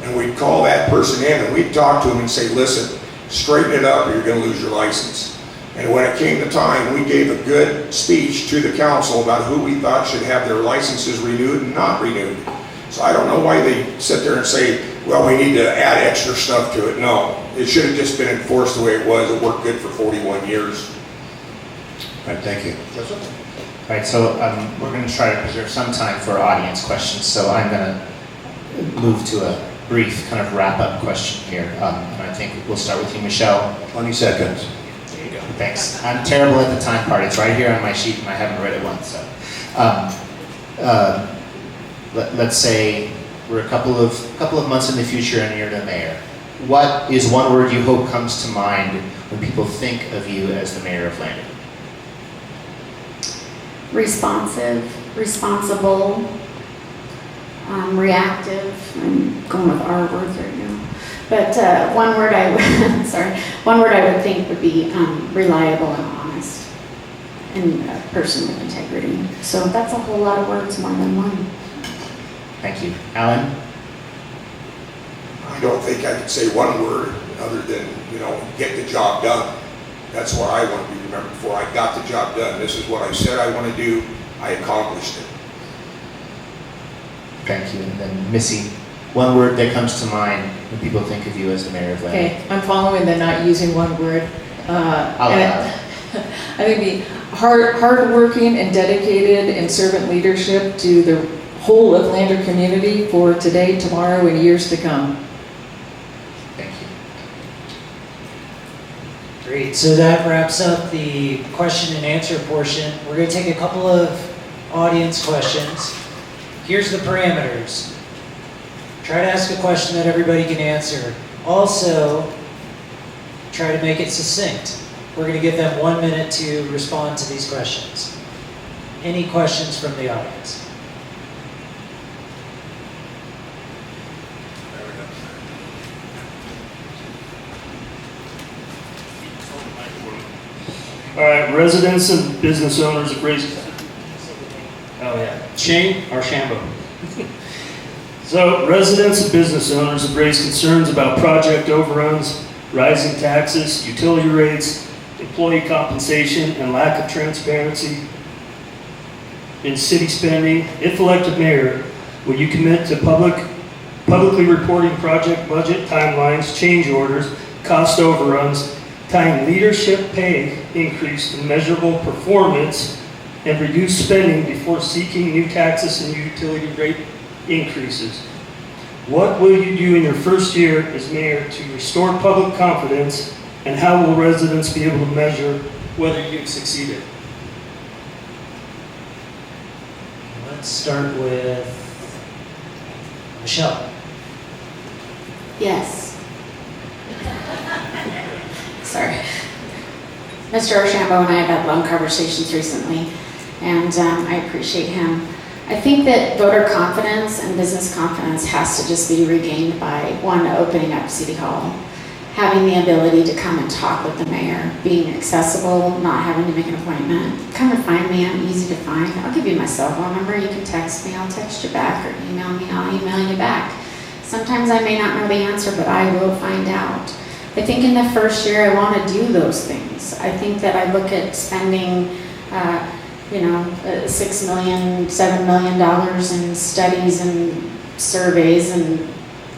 And we'd call that person in and we'd talk to them and say, listen, straighten it up or you're going to lose your license. And when it came to time, we gave a good speech to the council about who we thought should have their licenses renewed and not renewed. So I don't know why they sit there and say, well, we need to add extra stuff to it. No, it should have just been enforced the way it was. It worked good for 41 years. All right, thank you. All right, so we're going to try to preserve some time for audience questions, so I'm going to move to a brief kind of wrap-up question here. And I think we'll start with you, Michelle. 20 seconds. There you go. Thanks. I'm terrible at the time part. It's right here on my sheet, and I haven't read it once. So, let's say we're a couple of months in the future, and you're the mayor. What is one word you hope comes to mind when people think of you as the mayor of Lander? Responsive, responsible, reactive. I'm going with R words right now. But one word I would think would be reliable and honest, and a person with integrity. So that's a whole lot of words, more than one. Thank you. Alan? I don't think I could say one word other than, get the job done. That's what I want to be remembered for. I got the job done. This is what I said I want to do. I accomplished it. Thank you. And then Missy, one word that comes to mind when people think of you as the mayor of Lander. Okay, I'm following the not using one word. I'll allow it. I think be hardworking and dedicated and servant leadership to the whole of Lander community for today, tomorrow, and years to come. Thank you. Great, so that wraps up the question and answer portion. We're going to take a couple of audience questions. Here's the parameters. Try to ask a question that everybody can answer. Also, try to make it succinct. We're going to give them 1 minute to respond to these questions. Any questions from the audience? All right, residents and business owners have raised. Oh yeah, Shane or Shambo. So residents and business owners have raised concerns about project overruns, rising taxes, utility rates, employee compensation, and lack of transparency in city spending. If elected mayor, will you commit to publicly reporting project budget timelines, change orders, cost overruns, tying leadership pay increase to measurable performance, and reduce spending before seeking new taxes and utility rate increases? What will you do in your first year as mayor to restore public confidence, and how will residents be able to measure whether you've succeeded? Let's start with Michelle. Yes. Sorry. Mr. Archambault and I have had long conversations recently, and I appreciate him. I think that voter confidence and business confidence has to just be regained by, one, opening up City Hall, having the ability to come and talk with the mayor, being accessible, not having to make an appointment. Come and find me, I'm easy to find. I'll give you my cell phone number, you can text me, I'll text you back, or email me, I'll email you back. Sometimes I may not know the answer, but I will find out. I think in the first year I want to do those things. I think that I look at spending, $6 million, $7 million in studies and surveys and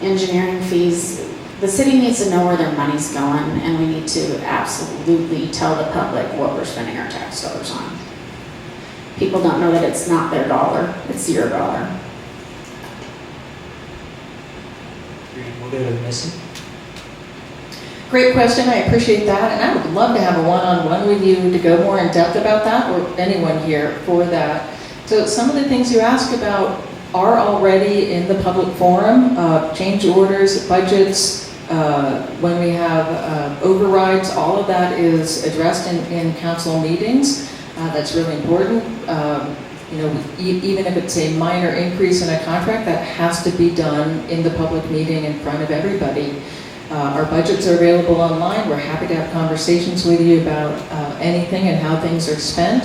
engineering fees. The city needs to know where their money's going, and we need to absolutely tell the public what we're spending our tax dollars on. People don't know that it's not their dollar, it's your dollar. We'll go to Missy. Great question, I appreciate that, and I would love to have a one-on-one with you to go more in depth about that, or anyone here for that. So some of the things you ask about are already in the public forum, change orders, budgets, when we have overrides, all of that is addressed in council meetings. That's really important. Even if it's a minor increase in a contract, that has to be done in the public meeting in front of everybody. Our budgets are available online. We're happy to have conversations with you about anything and how things are spent.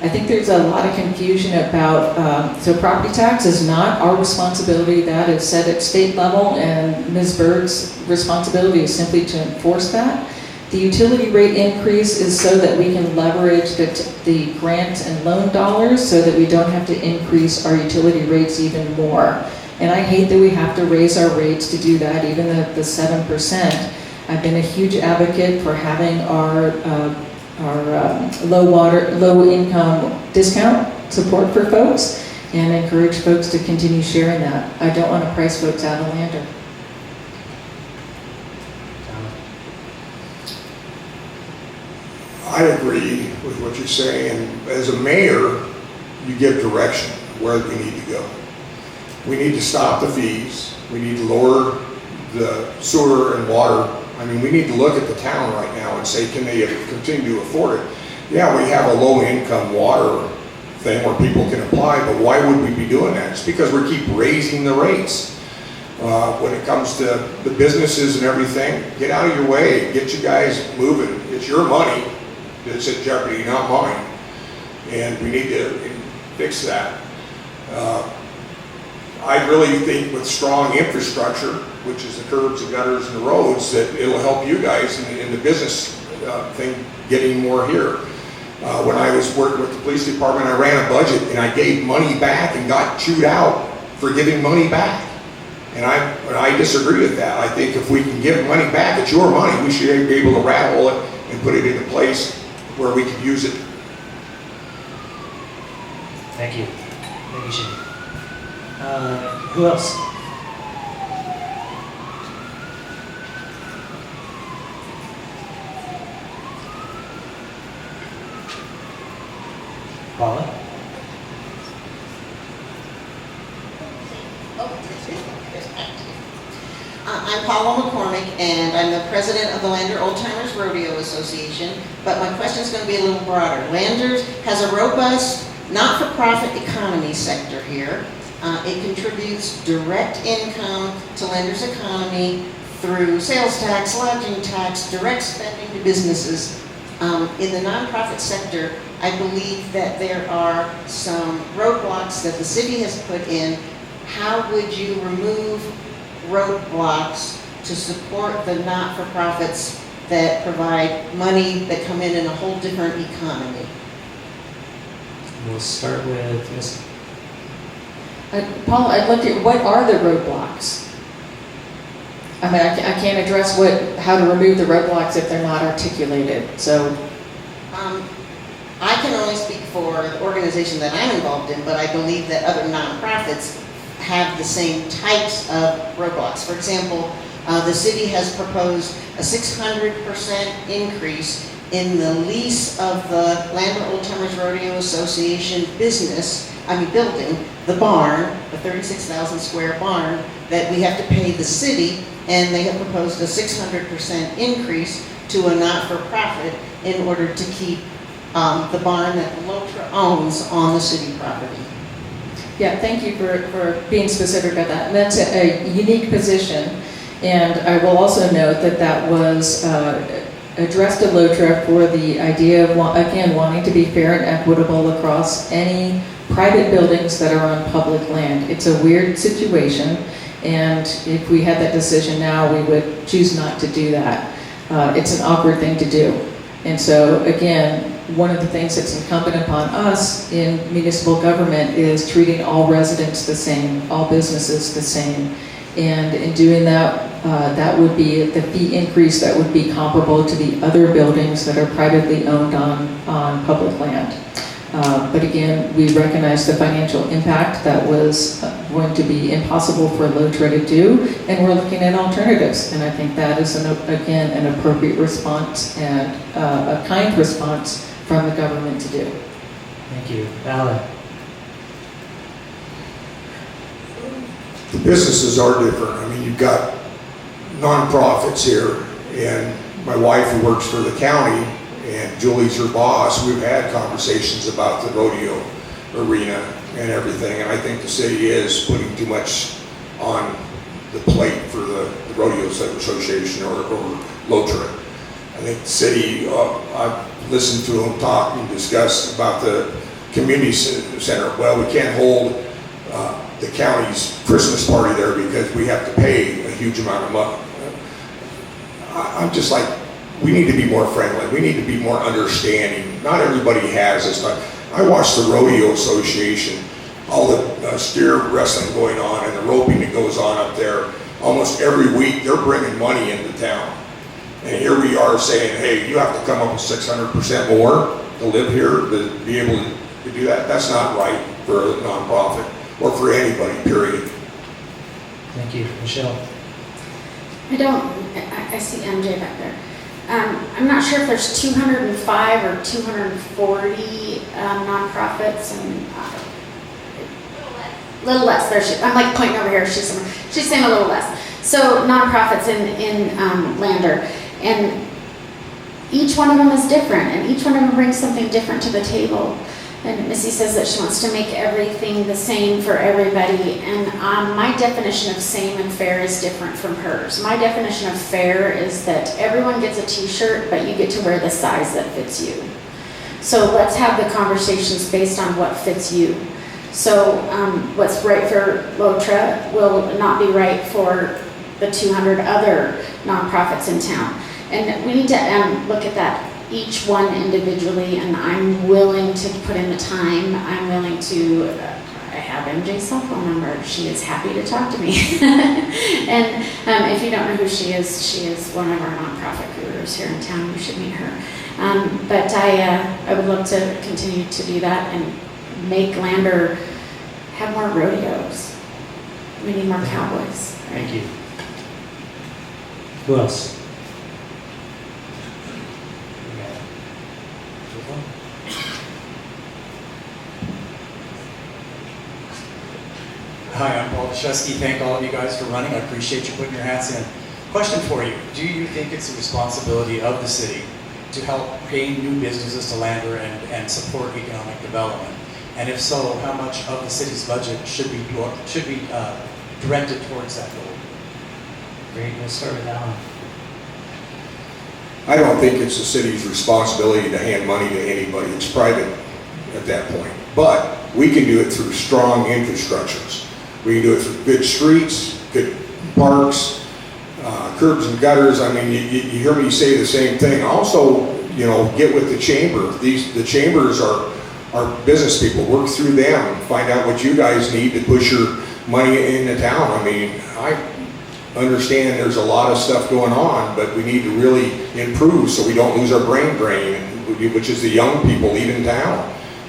I think there's a lot of confusion about, so property tax is not our responsibility. That is set at state level, and Ms. Bird's responsibility is simply to enforce that. The utility rate increase is so that we can leverage the grant and loan dollars so that we don't have to increase our utility rates even more. And I hate that we have to raise our rates to do that, even the 7%. I've been a huge advocate for having our low income discount support for folks and encourage folks to continue sharing that. I don't want to price folks out of Lander. I agree with what you're saying. As a mayor, you give direction where we need to go. We need to stop the fees. We need to lower the sewer and water. I mean, we need to look at the town right now and say, can they continue to afford it? Yeah, we have a low-income water thing where people can apply, but why would we be doing that? It's because we keep raising the rates. When it comes to the businesses and everything, get out of your way. Get you guys moving. It's your money that's at jeopardy, not mine. And we need to fix that. I really think with strong infrastructure, which is the curbs, the gutters, and the roads, that it'll help you guys in the business thing getting more here. When I was working with the police department, I ran a budget and I gave money back and got chewed out for giving money back. And I disagree with that. I think if we can give money back, it's your money. We should be able to rattle it and put it in a place where we can use it. Thank you. Thank you, Shane. Who else? Paula? I'm Paula McCormick, and I'm the president of the Lander Old Timers Rodeo Association, but my question is going to be a little broader. Landers has a robust, not-for-profit economy sector here. It contributes direct income to Lander's economy through sales tax, lodging tax, direct spending to businesses. In the nonprofit sector, I believe that there are some roadblocks that the city has put in. How would you remove roadblocks to support the not-for-profits that provide money that come in a whole different economy? We'll start with Ms. Paul, I'd like to, what are the roadblocks? I mean, I can't address how to remove the roadblocks if they're not articulated, so. I can only speak for the organization that I'm involved in, but I believe that other nonprofits have the same types of roadblocks. For example, the city has proposed a 600% increase in the lease of the Lander Old Timers Rodeo Association building, the barn, the 36,000 square barn that we have to pay the city, and they have proposed a 600% increase to a not-for-profit in order to keep the barn that Lotra owns on the city property. Yeah, thank you for being specific about that. And that's a unique position. And I will also note that was addressed at Lotra for the idea of, again, wanting to be fair and equitable across any private buildings that are on public land. It's a weird situation, and if we had that decision now, we would choose not to do that. It's an awkward thing to do. And so, again, one of the things that's incumbent upon us in municipal government is treating all residents the same, all businesses the same. And in doing that, that would be the fee increase that would be comparable to the other buildings that are privately owned on public land. But again, we recognize the financial impact that was going to be impossible for Lotra to do, and we're looking at alternatives. And I think that is, again, an appropriate response and a kind response from the government to do. Thank you. Alan? The businesses are different. I mean, you've got nonprofits here, and my wife who works for the county, and Julie's her boss, we've had conversations about the rodeo arena and everything, and I think the city is putting too much on the plate for the rodeo association or Lotra. I think the city, I've listened to them talk and discuss about the community center. Well, we can't hold the county's Christmas party there because we have to pay a huge amount of money. I'm just like, we need to be more friendly. We need to be more understanding. Not everybody has this. I watched the Rodeo Association, all the steer wrestling going on and the roping that goes on up there. Almost every week, they're bringing money into town. And here we are saying, hey, you have to come up with 600% more to live here, to be able to do that. That's not right for a nonprofit or for anybody, period. Thank you. Michelle? I see MJ back there. I'm not sure if there's 205 or 240 nonprofits, and little less. There she. I'm like pointing over here. She's saying a little less. So nonprofits in Lander, and each one of them is different, and each one of them brings something different to the table. And Missy says that she wants to make everything the same for everybody, and my definition of same and fair is different from hers. My definition of fair is that everyone gets a t-shirt, but you get to wear the size that fits you. So let's have the conversations based on what fits you. So what's right for LOTRA will not be right for the 200 other nonprofits in town. And we need to look at that, each one individually, and I'm willing to put in the time. I'm willing to, I have MJ's cell phone number. She is happy to talk to me. And if you don't know who she is one of our nonprofit gurus here in town. You should meet her. But I would love to continue to do that and make Lander have more rodeos. We need more cowboys. Thank you. Who else? Hi, I'm Paul Deshesky. Thank all of you guys for running. I appreciate you putting your hats in. Question for you. Do you think it's the responsibility of the city to help bring new businesses to Lander and support economic development? And if so, how much of the city's budget should be directed towards that goal? Great, we'll start with that one. I don't think it's the city's responsibility to hand money to anybody. It's private at that point. But we can do it through strong infrastructures. We can do it through good streets, good parks, curbs and gutters. I mean, you hear me say the same thing. Also, get with the chamber. The chambers are business people. Work through them. Find out what you guys need to push your money into town. I mean, I understand there's a lot of stuff going on, but we need to really improve so we don't lose our brain drain, which is the young people leaving town.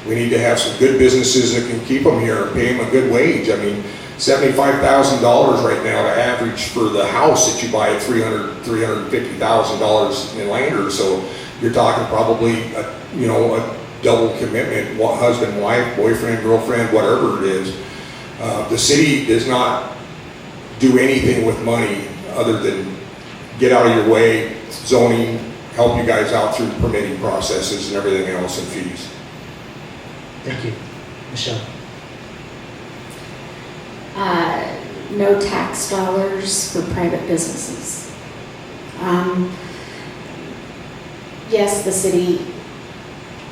We need to have some good businesses that can keep them here and pay them a good wage. I mean, $75,000 right now to average for the house that you buy at $350,000 in Lander. So you're talking probably a double commitment, husband, wife, boyfriend, girlfriend, whatever it is. The city does not do anything with money other than get out of your way, zoning, help you guys out through permitting processes and everything else, and fees. Thank you. Michelle? No tax dollars for private businesses. Yes, the city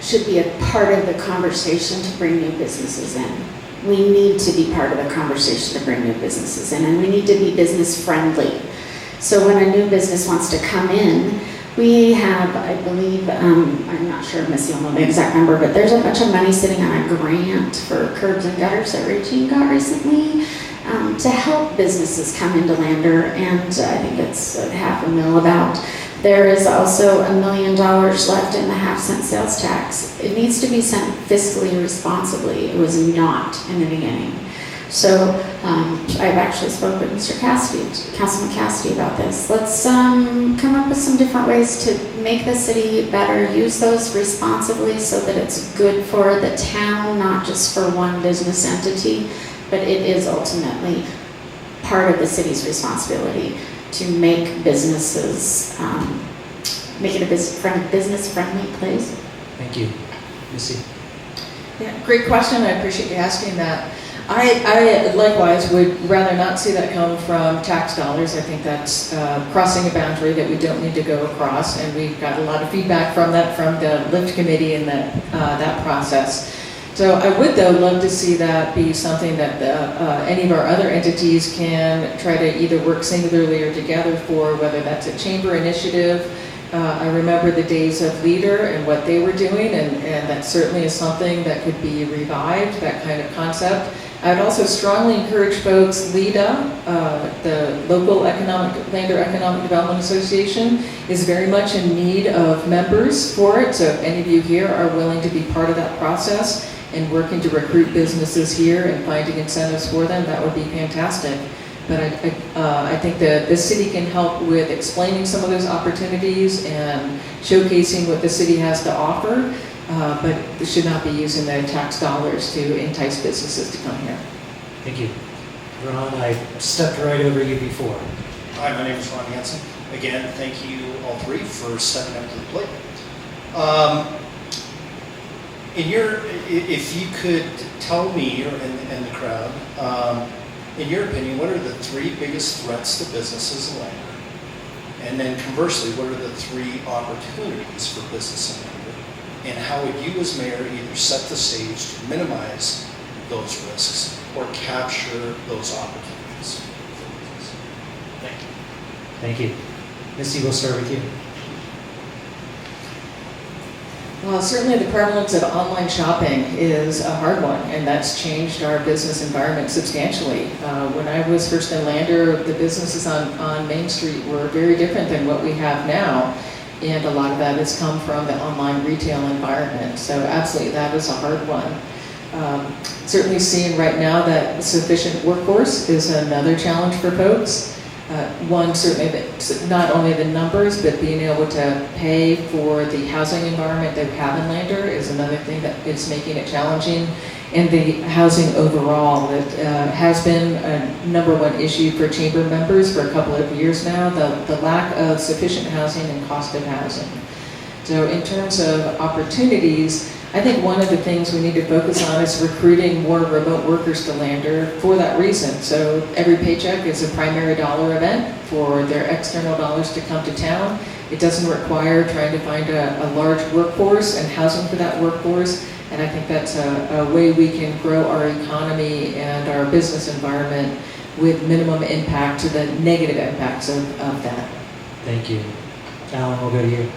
should be a part of the conversation to bring new businesses in. We need to be part of the conversation to bring new businesses in, and we need to be business friendly. So when a new business wants to come in, we have, I believe, I'm not sure if Missy will know the exact number, but there's a bunch of money sitting on a grant for curbs and gutters that Regine got recently to help businesses come into Lander, and I think it's $500,000 about. There is also $1 million left in the half-cent sales tax. It needs to be spent fiscally responsibly. It was not in the beginning. So I've actually spoken with Mr. Cassidy, Councilman Cassidy, about this. Let's come up with some different ways to make the city better, use those responsibly so that it's good for the town, not just for one business entity, but it is ultimately part of the city's responsibility to make businesses, make it a business-friendly place. Thank you. Missy? Yeah, great question. I appreciate you asking that. I likewise would rather not see that come from tax dollars. I think that's crossing a boundary that we don't need to go across, and we've got a lot of feedback from that from the LIFT committee and that process. So I would, though, love to see that be something that any of our other entities can try to either work singularly or together for, whether that's a chamber initiative, I remember the days of Leader and what they were doing, and that certainly is something that could be revived, that kind of concept. I would also strongly encourage folks, LEDA, the local Lander Economic Development Association, is very much in need of members for it. So if any of you here are willing to be part of that process and working to recruit businesses here and finding incentives for them, that would be fantastic. But I think that the city can help with explaining some of those opportunities and showcasing what the city has to offer. But it should not be using the tax dollars to entice businesses to come here. Thank you. Ron, I stepped right over you before. Hi, my name is Ron Hansen. Again, thank you all three for stepping up to the plate. If you could tell me and the crowd, in your opinion, what are the three biggest threats to businesses in Lander? And then conversely, what are the three opportunities for business in Lander? And how would you as mayor either set the stage to minimize those risks or capture those opportunities? Thank you. Thank you. Missy, we'll start with you. Well, certainly the prevalence of online shopping is a hard one, and that's changed our business environment substantially. When I was first in Lander, the businesses on Main Street were very different than what we have now, and a lot of that has come from the online retail environment. So absolutely, that is a hard one. Certainly seeing right now that sufficient workforce is another challenge for folks. One, certainly not only the numbers, but being able to pay for the housing environment that we have in Lander is another thing that is making it challenging. And the housing overall that has been a number one issue for chamber members for a couple of years now, the lack of sufficient housing and cost of housing. So in terms of opportunities, I think one of the things we need to focus on is recruiting more remote workers to Lander for that reason. So every paycheck is a primary dollar event for their external dollars to come to town. It doesn't require trying to find a large workforce and housing for that workforce. And I think that's a way we can grow our economy and our business environment with minimum impact to the negative impacts of that. Thank you. Alan, we'll go to you.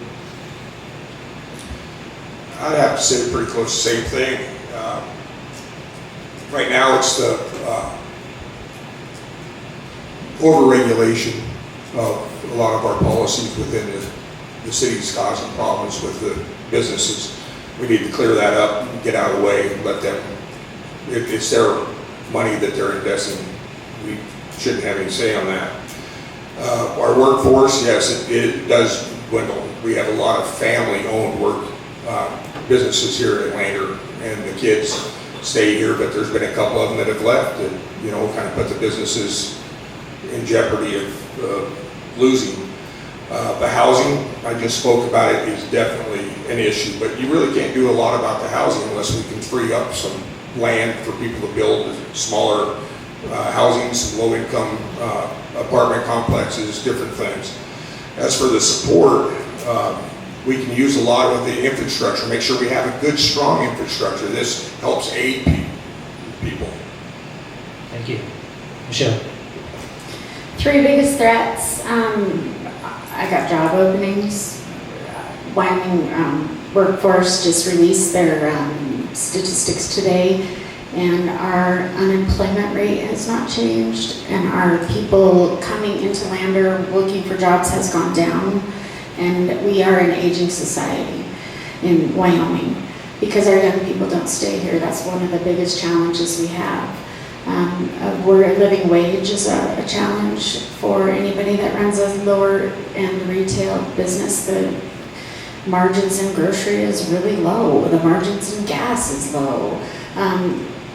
I'd have to say pretty close to the same thing. Right now, it's the overregulation of a lot of our policies within the city's causing problems with the businesses. We need to clear that up and get out of the way and let them, it's their money that they're investing. We shouldn't have any say on that. Our workforce, yes, it does dwindle. We have a lot of family-owned businesses here at Lander, and the kids stay here, but there's been a couple of them that have left that, kind of put the businesses in jeopardy of losing. The housing, I just spoke about it, is definitely an issue, but you really can't do a lot about the housing unless we can free up some land for people to build smaller housing, some low-income apartment complexes, different things. As for the support, we can use a lot of the infrastructure, make sure we have a good, strong infrastructure. This helps aid people. Thank you. Michelle. Three biggest threats. I got job openings. Wyoming workforce just released their statistics today, and our unemployment rate has not changed, and our people coming into Lander looking for jobs has gone down. And we are an aging society in Wyoming because our young people don't stay here. That's one of the biggest challenges we have. We're living wage is a challenge for anybody that runs a lower end retail business. The margins in grocery is really low. The margins in gas is low.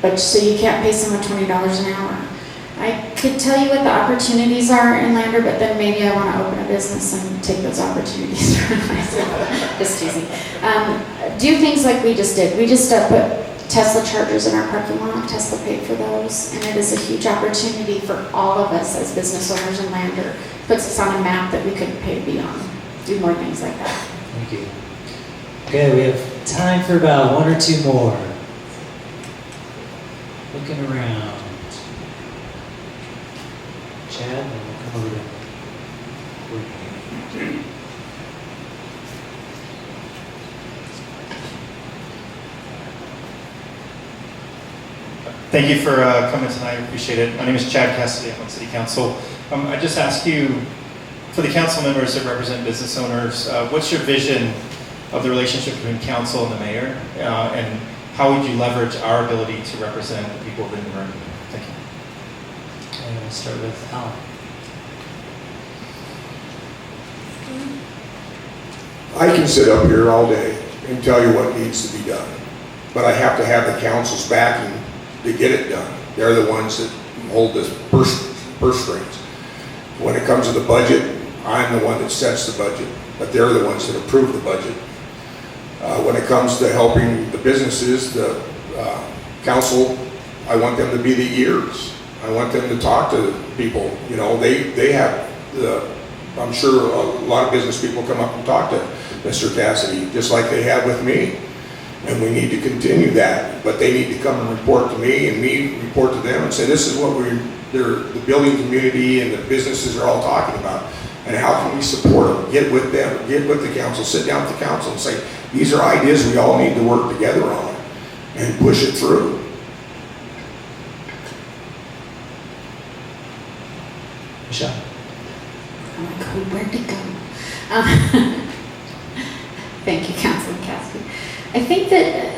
But so you can't pay someone $20 an hour. I could tell you what the opportunities are in Lander, but then maybe I want to open a business and take those opportunities for myself. Just teasing. Do things like we just did. We just put Tesla chargers in our parking lot. Tesla paid for those, and it is a huge opportunity for all of us as business owners in Lander. Puts us on a map that we couldn't pay to be on. Do more things like that. Thank you. Okay, we have time for about one or two more. Looking around. Chad, and we'll come over to Thank you for coming tonight. I appreciate it. My name is Chad Cassidy. I'm on City Council. I just ask you, for the council members that represent business owners, what's your vision of the relationship between council and the mayor? And how would you leverage our ability to represent the people within the room? Thank you. I'm going to start with Alan. I can sit up here all day and tell you what needs to be done, but I have to have the council's backing to get it done. They're the ones that hold the purse strings. When it comes to the budget, I'm the one that sets the budget, but they're the ones that approve the budget. When it comes to helping the businesses, the council, I want them to be the ears. I want them to talk to people. You know, they have I'm sure a lot of business people come up and talk to Mr. Cassidy, just like they have with me. And we need to continue that, but they need to come and report to me and me report to them and say, this is what the building community and the businesses are all talking about. And how can we support them? Get with them, get with the council, sit down with the council and say, these are ideas we all need to work together on and push it through. Michelle. I'm like, oh, where'd it go? Thank you, Councilman Cassidy. I think that,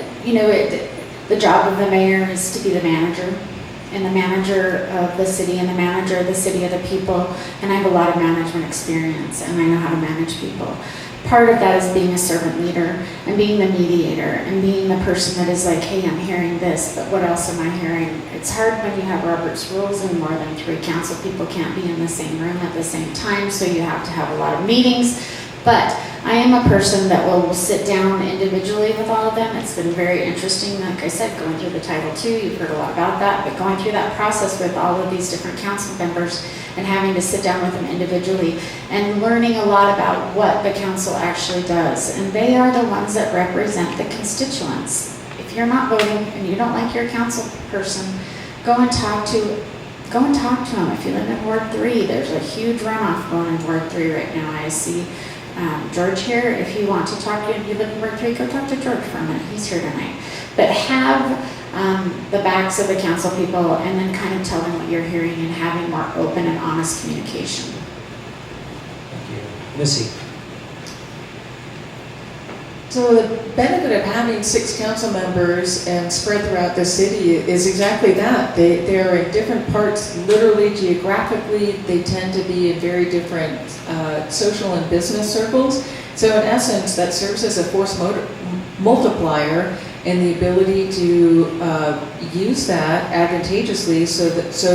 the job of the mayor is to be the manager, and the manager of the city, and the manager of the city of the people, and I have a lot of management experience, and I know how to manage people. Part of that is being a servant leader, and being the mediator, and being the person that is like, hey, I'm hearing this, but what else am I hearing? It's hard when you have Robert's rules and more than 3 council people can't be in the same room at the same time, so you have to have a lot of meetings. But I am a person that will sit down individually with all of them. It's been very interesting, like I said, going through the Title II, you've heard a lot about that, but going through that process with all of these different council members and having to sit down with them individually and learning a lot about what the council actually does. And they are the ones that represent the constituents. If you're not voting and you don't like your council person, go and talk to them. If you live in Ward 3, there's a huge runoff going in Ward 3 right now. I see George here. If you want to talk to him, you live in Ward 3, go talk to George for a minute. He's here tonight. But have the backs of the council people and then kind of tell them what you're hearing and having more open and honest communication. Thank you. Missy. So the benefit of having 6 council members and spread throughout the city is exactly that. They're in different parts, literally, geographically. They tend to be in very different social and business circles. So in essence, that serves as a force multiplier and the ability to use that advantageously so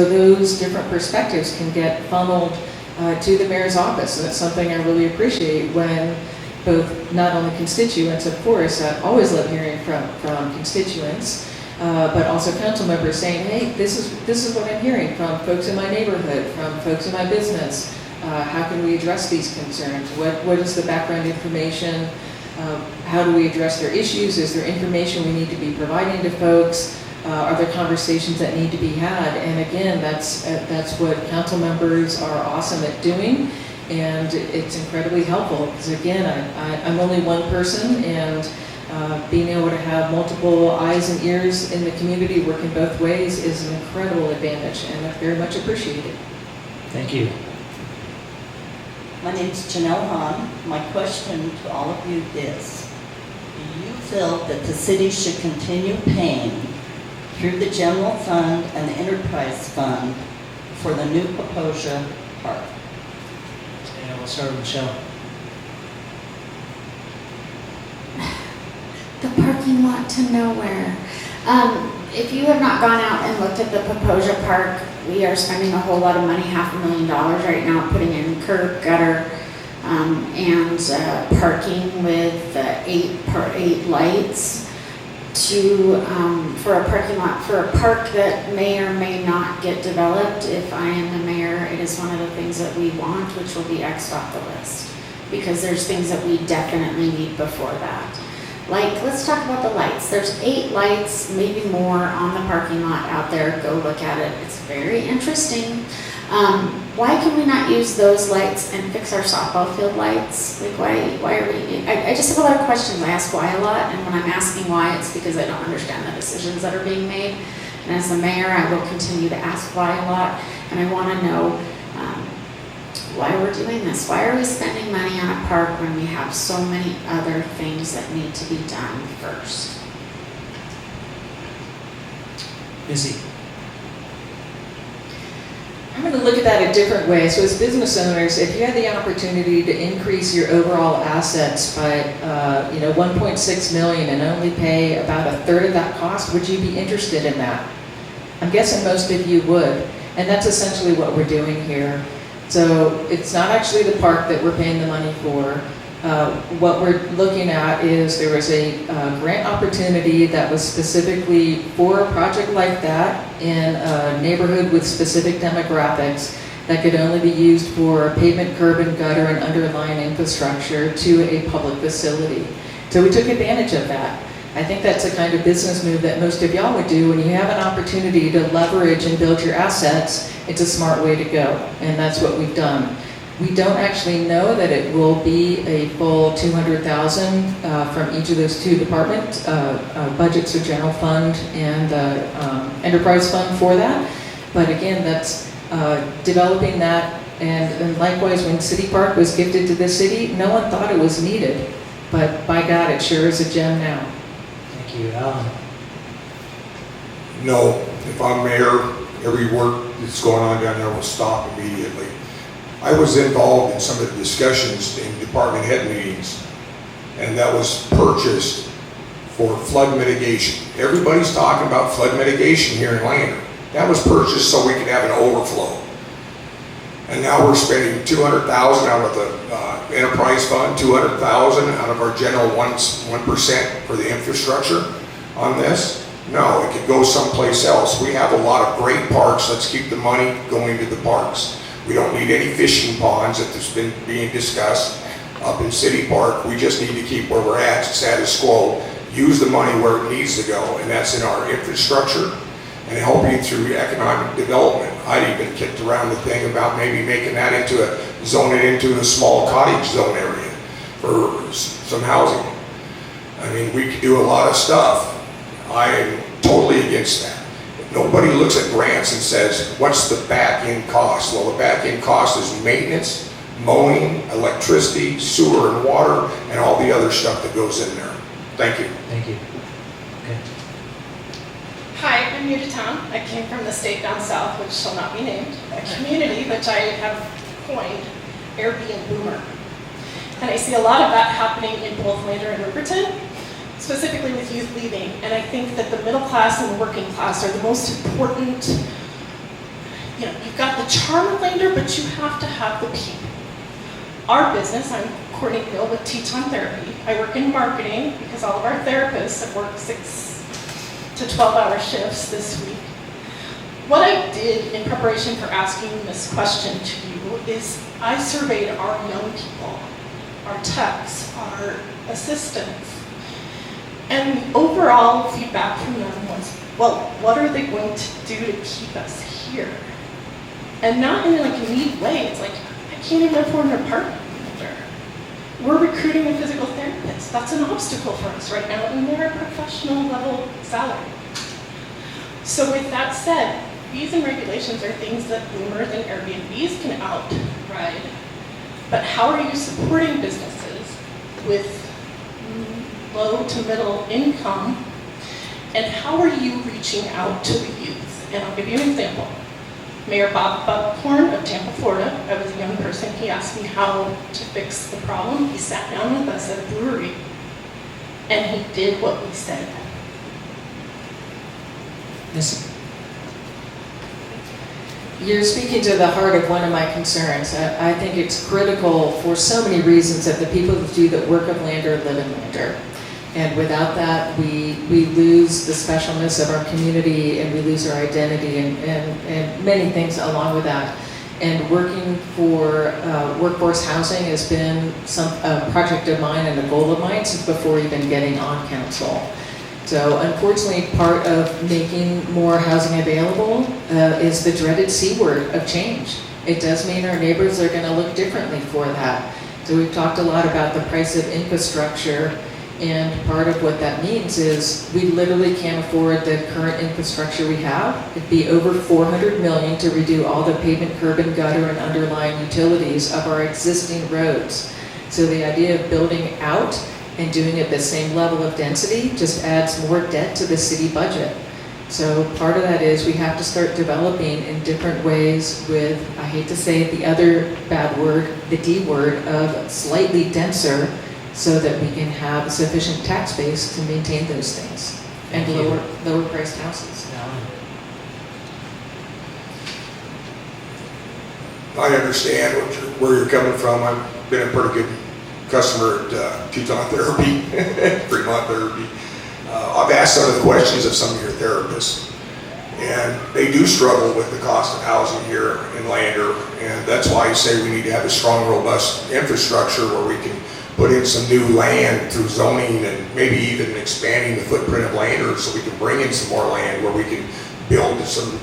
those different perspectives can get funneled to the mayor's office. And that's something I really appreciate when both not only constituents, of course, I always love hearing from constituents, but also council members saying, hey, this is what I'm hearing from folks in my neighborhood, from folks in my business. How can we address these concerns? What is the background information? How do we address their issues? Is there information we need to be providing to folks? Are there conversations that need to be had? And again, that's what council members are awesome at doing. And it's incredibly helpful because again, I'm only one person, and being able to have multiple eyes and ears in the community working both ways is an incredible advantage, and I very much appreciate it. Thank you. My name is Janelle Hahn. My question to all of you is, do you feel that the city should continue paying through the general fund and the enterprise fund for the new Paposia Park? And we'll start with Michelle. The parking lot to nowhere. If you have not gone out and looked at the Paposia Park, we are spending a whole lot of money, $500,000 right now, putting in curb, gutter, and parking with 8 lights for a parking lot for a park that may or may not get developed. If I am the mayor, it is one of the things that we want, which will be X'd off the list, because there's things that we definitely need before that. Like, let's talk about the lights. There's 8 lights, maybe more, on the parking lot out there. Go look at it. It's very interesting. Why can we not use those lights and fix our softball field lights? Like, why are we, I just have a lot of questions. I ask why a lot, and when I'm asking why, it's because I don't understand the decisions that are being made. And as the mayor, I will continue to ask why a lot, and I want to know why we're doing this. Why are we spending money on a park when we have so many other things that need to be done first? Missy? I'm going to look at that a different way. So as business owners, if you had the opportunity to increase your overall assets by, 1.6 million and only pay about a third of that cost, would you be interested in that? I'm guessing most of you would. And that's essentially what we're doing here. So it's not actually the park that we're paying the money for. What we're looking at is there was a grant opportunity that was specifically for a project like that in a neighborhood with specific demographics that could only be used for pavement, curb and gutter and underlying infrastructure to a public facility. So we took advantage of that. I think that's the kind of business move that most of y'all would do when you have an opportunity to leverage and build your assets. It's a smart way to go, and that's what we've done. We don't actually know that it will be a full 200,000 from each of those two department budgets, so general fund and enterprise fund for that. But again, that's developing that, and likewise when City Park was gifted to the city, no one thought it was needed, but by God, it sure is a gem now. Thank you. Alan? No, if I'm mayor, every work that's going on down there will stop immediately. I was involved in some of the discussions in department head meetings, and that was purchased for flood mitigation. Everybody's talking about flood mitigation here in Lander. That was purchased so we could have an overflow. And now we're spending 200,000 out of the enterprise fund, 200,000 out of our general 1% for the infrastructure on this. No, it could go someplace else. We have a lot of great parks. Let's keep the money going to the parks. We don't need any fishing ponds that has been being discussed up in City Park. We just need to keep where we're at, status quo, use the money where it needs to go, and that's in our infrastructure and helping through economic development. I'd even kicked around the thing about maybe making that zone it into a small cottage zone area for some housing. I mean, we could do a lot of stuff. I am totally against that. Nobody looks at grants and says, what's the back-end cost? Well, the back-end cost is maintenance, mowing, electricity, sewer and water, and all the other stuff that goes in there. Thank you. Thank you. Okay. Hi, I'm new to town. I came from the state down south, which shall not be named, a community which I have coined Airbnb boomer. And I see a lot of that happening in both Lander and Riverton, specifically with youth leaving. And I think that the middle class and the working class are the most important. You've got the charm of Lander, but you have to have the people. Our business, I'm Courtney Gill with Teton Therapy. I work in marketing because all of our therapists have worked 6 to 12-hour shifts this week. What I did in preparation for asking this question to you is I surveyed our young people, our techs, our assistants, and the overall feedback from them was, well, what are they going to do to keep us here? And not in like a neat way. It's like, I can't even afford an apartment. We're recruiting a physical therapist. That's an obstacle for us right now, and they're a professional level salary. So with that said, fees and regulations are things that boomers and Airbnbs can outride. But how are you supporting businesses with low to middle income? And how are you reaching out to the youth? And I'll give you an example. Mayor Bob Buckhorn of Tampa, Florida, I was a young person, he asked me how to fix the problem. He sat down with us at a brewery and he did what we said. Listen. You're speaking to the heart of one of my concerns. I think it's critical for so many reasons that the people who do the work of Lander live in Lander. And without that, we lose the specialness of our community and we lose our identity and many things along with that. And working for workforce housing has been a project of mine and a goal of mine since before even getting on council. So unfortunately, part of making more housing available is the dreaded C word of change. It does mean our neighbors are going to look differently for that. So we've talked a lot about the price of infrastructure And part of what that means is we literally can't afford the current infrastructure we have. It'd be over $400 million to redo all the pavement, curb and gutter and underlying utilities of our existing roads. So the idea of building out and doing it the same level of density just adds more debt to the city budget. So part of that is we have to start developing in different ways with, I hate to say it, the other bad word, the D word of slightly denser, so that we can have a sufficient tax base to maintain those things and lower priced houses. I understand where you're coming from. I've been a pretty good customer at Teton Therapy, Fremont Therapy. I've asked some of the questions of some of your therapists, and they do struggle with the cost of housing here in Lander, and that's why I say we need to have a strong, robust infrastructure where we can put in some new land through zoning and maybe even expanding the footprint of Lander so we can bring in some more land where we can build some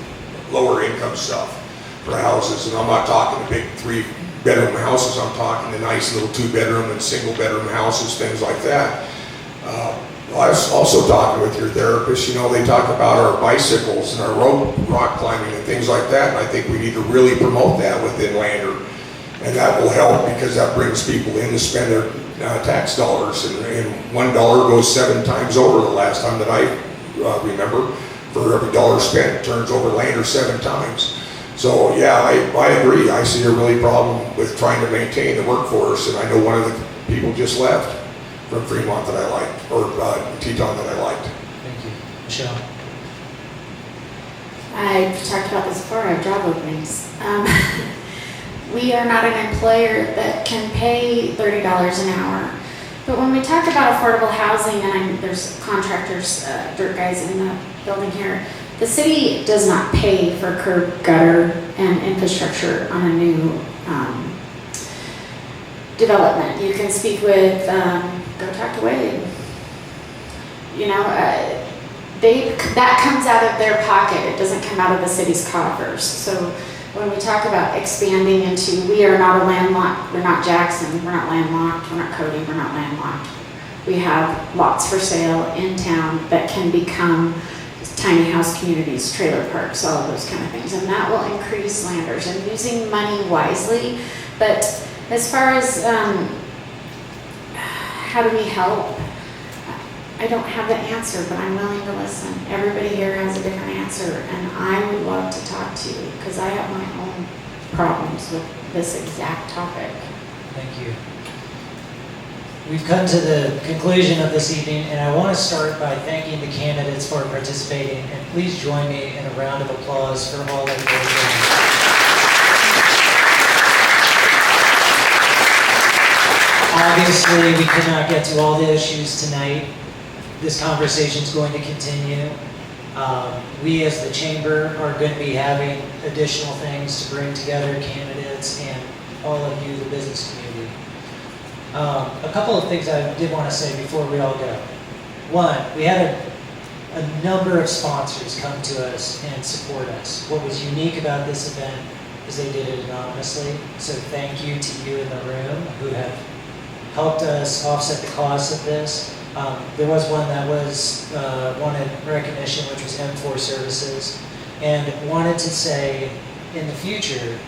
lower income stuff for houses. And I'm not talking the big 3-bedroom houses, I'm talking the nice little 2-bedroom and single-bedroom houses, things like that. I was also talking with your therapist, you know, they talk about our bicycles and our rock climbing and things like that, and I think we need to really promote that within Lander. And that will help because that brings people in to spend their tax dollars, and $1 goes 7 times over the last time that I remember. For every dollar spent, it turns over Lander 7 times. So yeah, I agree. I see a really problem with trying to maintain the workforce, and I know one of the people just left from Fremont that I liked, or Teton that I liked. Thank you. Michelle? I've talked about this before, I have job openings. We are not an employer that can pay $30 an hour. But when we talk about affordable housing, and there's contractors, dirt guys in the building here, the city does not pay for curb, gutter, and infrastructure on a new development. You can speak with, go talk to Wade. You know, that comes out of their pocket. It doesn't come out of the city's coffers. So when we talk about expanding into, we are not a landlocked, we're not Jackson, we're not landlocked, we're not Cody, we're not landlocked. We have lots for sale in town that can become tiny house communities, trailer parks, all of those kind of things. And that will increase Landers and using money wisely. But as far as how do we help? I don't have the answer, but I'm willing to listen. Everybody here has a different answer, and I would love to talk to you because I have my own problems with this exact topic. Thank you. We've come to the conclusion of this evening, and I want to start by thanking the candidates for participating, and please join me in a round of applause for all of you. Obviously, we could not get to all the issues tonight. This conversation is going to continue. We as the chamber are going to be having additional things to bring together candidates and all of you, the business community. A couple of things I did want to say before we all go. One, we had a number of sponsors come to us and support us. What was unique about this event is they did it anonymously. So thank you to you in the room who have helped us offset the cost of this. There was one that wanted recognition, which was M4 Services, and wanted to say in the future,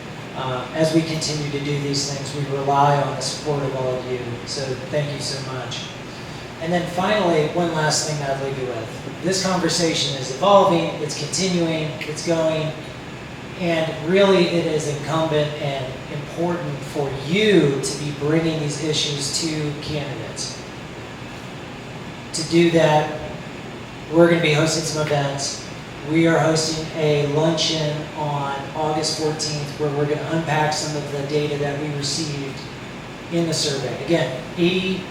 as we continue to do these things, we rely on the support of all of you. So thank you so much. And then finally, one last thing that I'll leave you with. This conversation is evolving, it's continuing, it's going, and really it is incumbent and important for you to be bringing these issues to candidates. To do that, we're going to be hosting some events. We are hosting a luncheon on August 14th where we're going to unpack some of the data that we received in the survey. Again, 80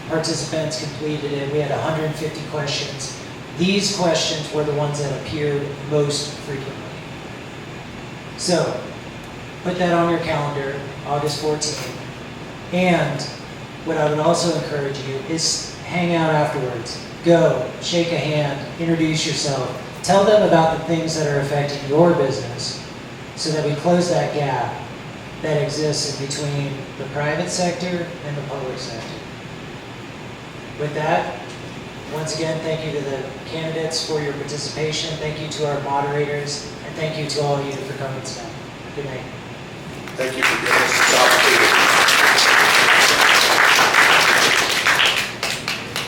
participants completed it. We had 150 questions. These questions were the ones that appeared most frequently. So, put that on your calendar, August 14th. And what I would also encourage you is hang out afterwards. Go, shake a hand, introduce yourself. Tell them about the things that are affecting your business so that we close that gap that exists in between the private sector and the public sector. With that, once again, thank you to the candidates for your participation. Thank you to our moderators, and thank you to all of you for coming tonight. Good night. Thank you for giving us this opportunity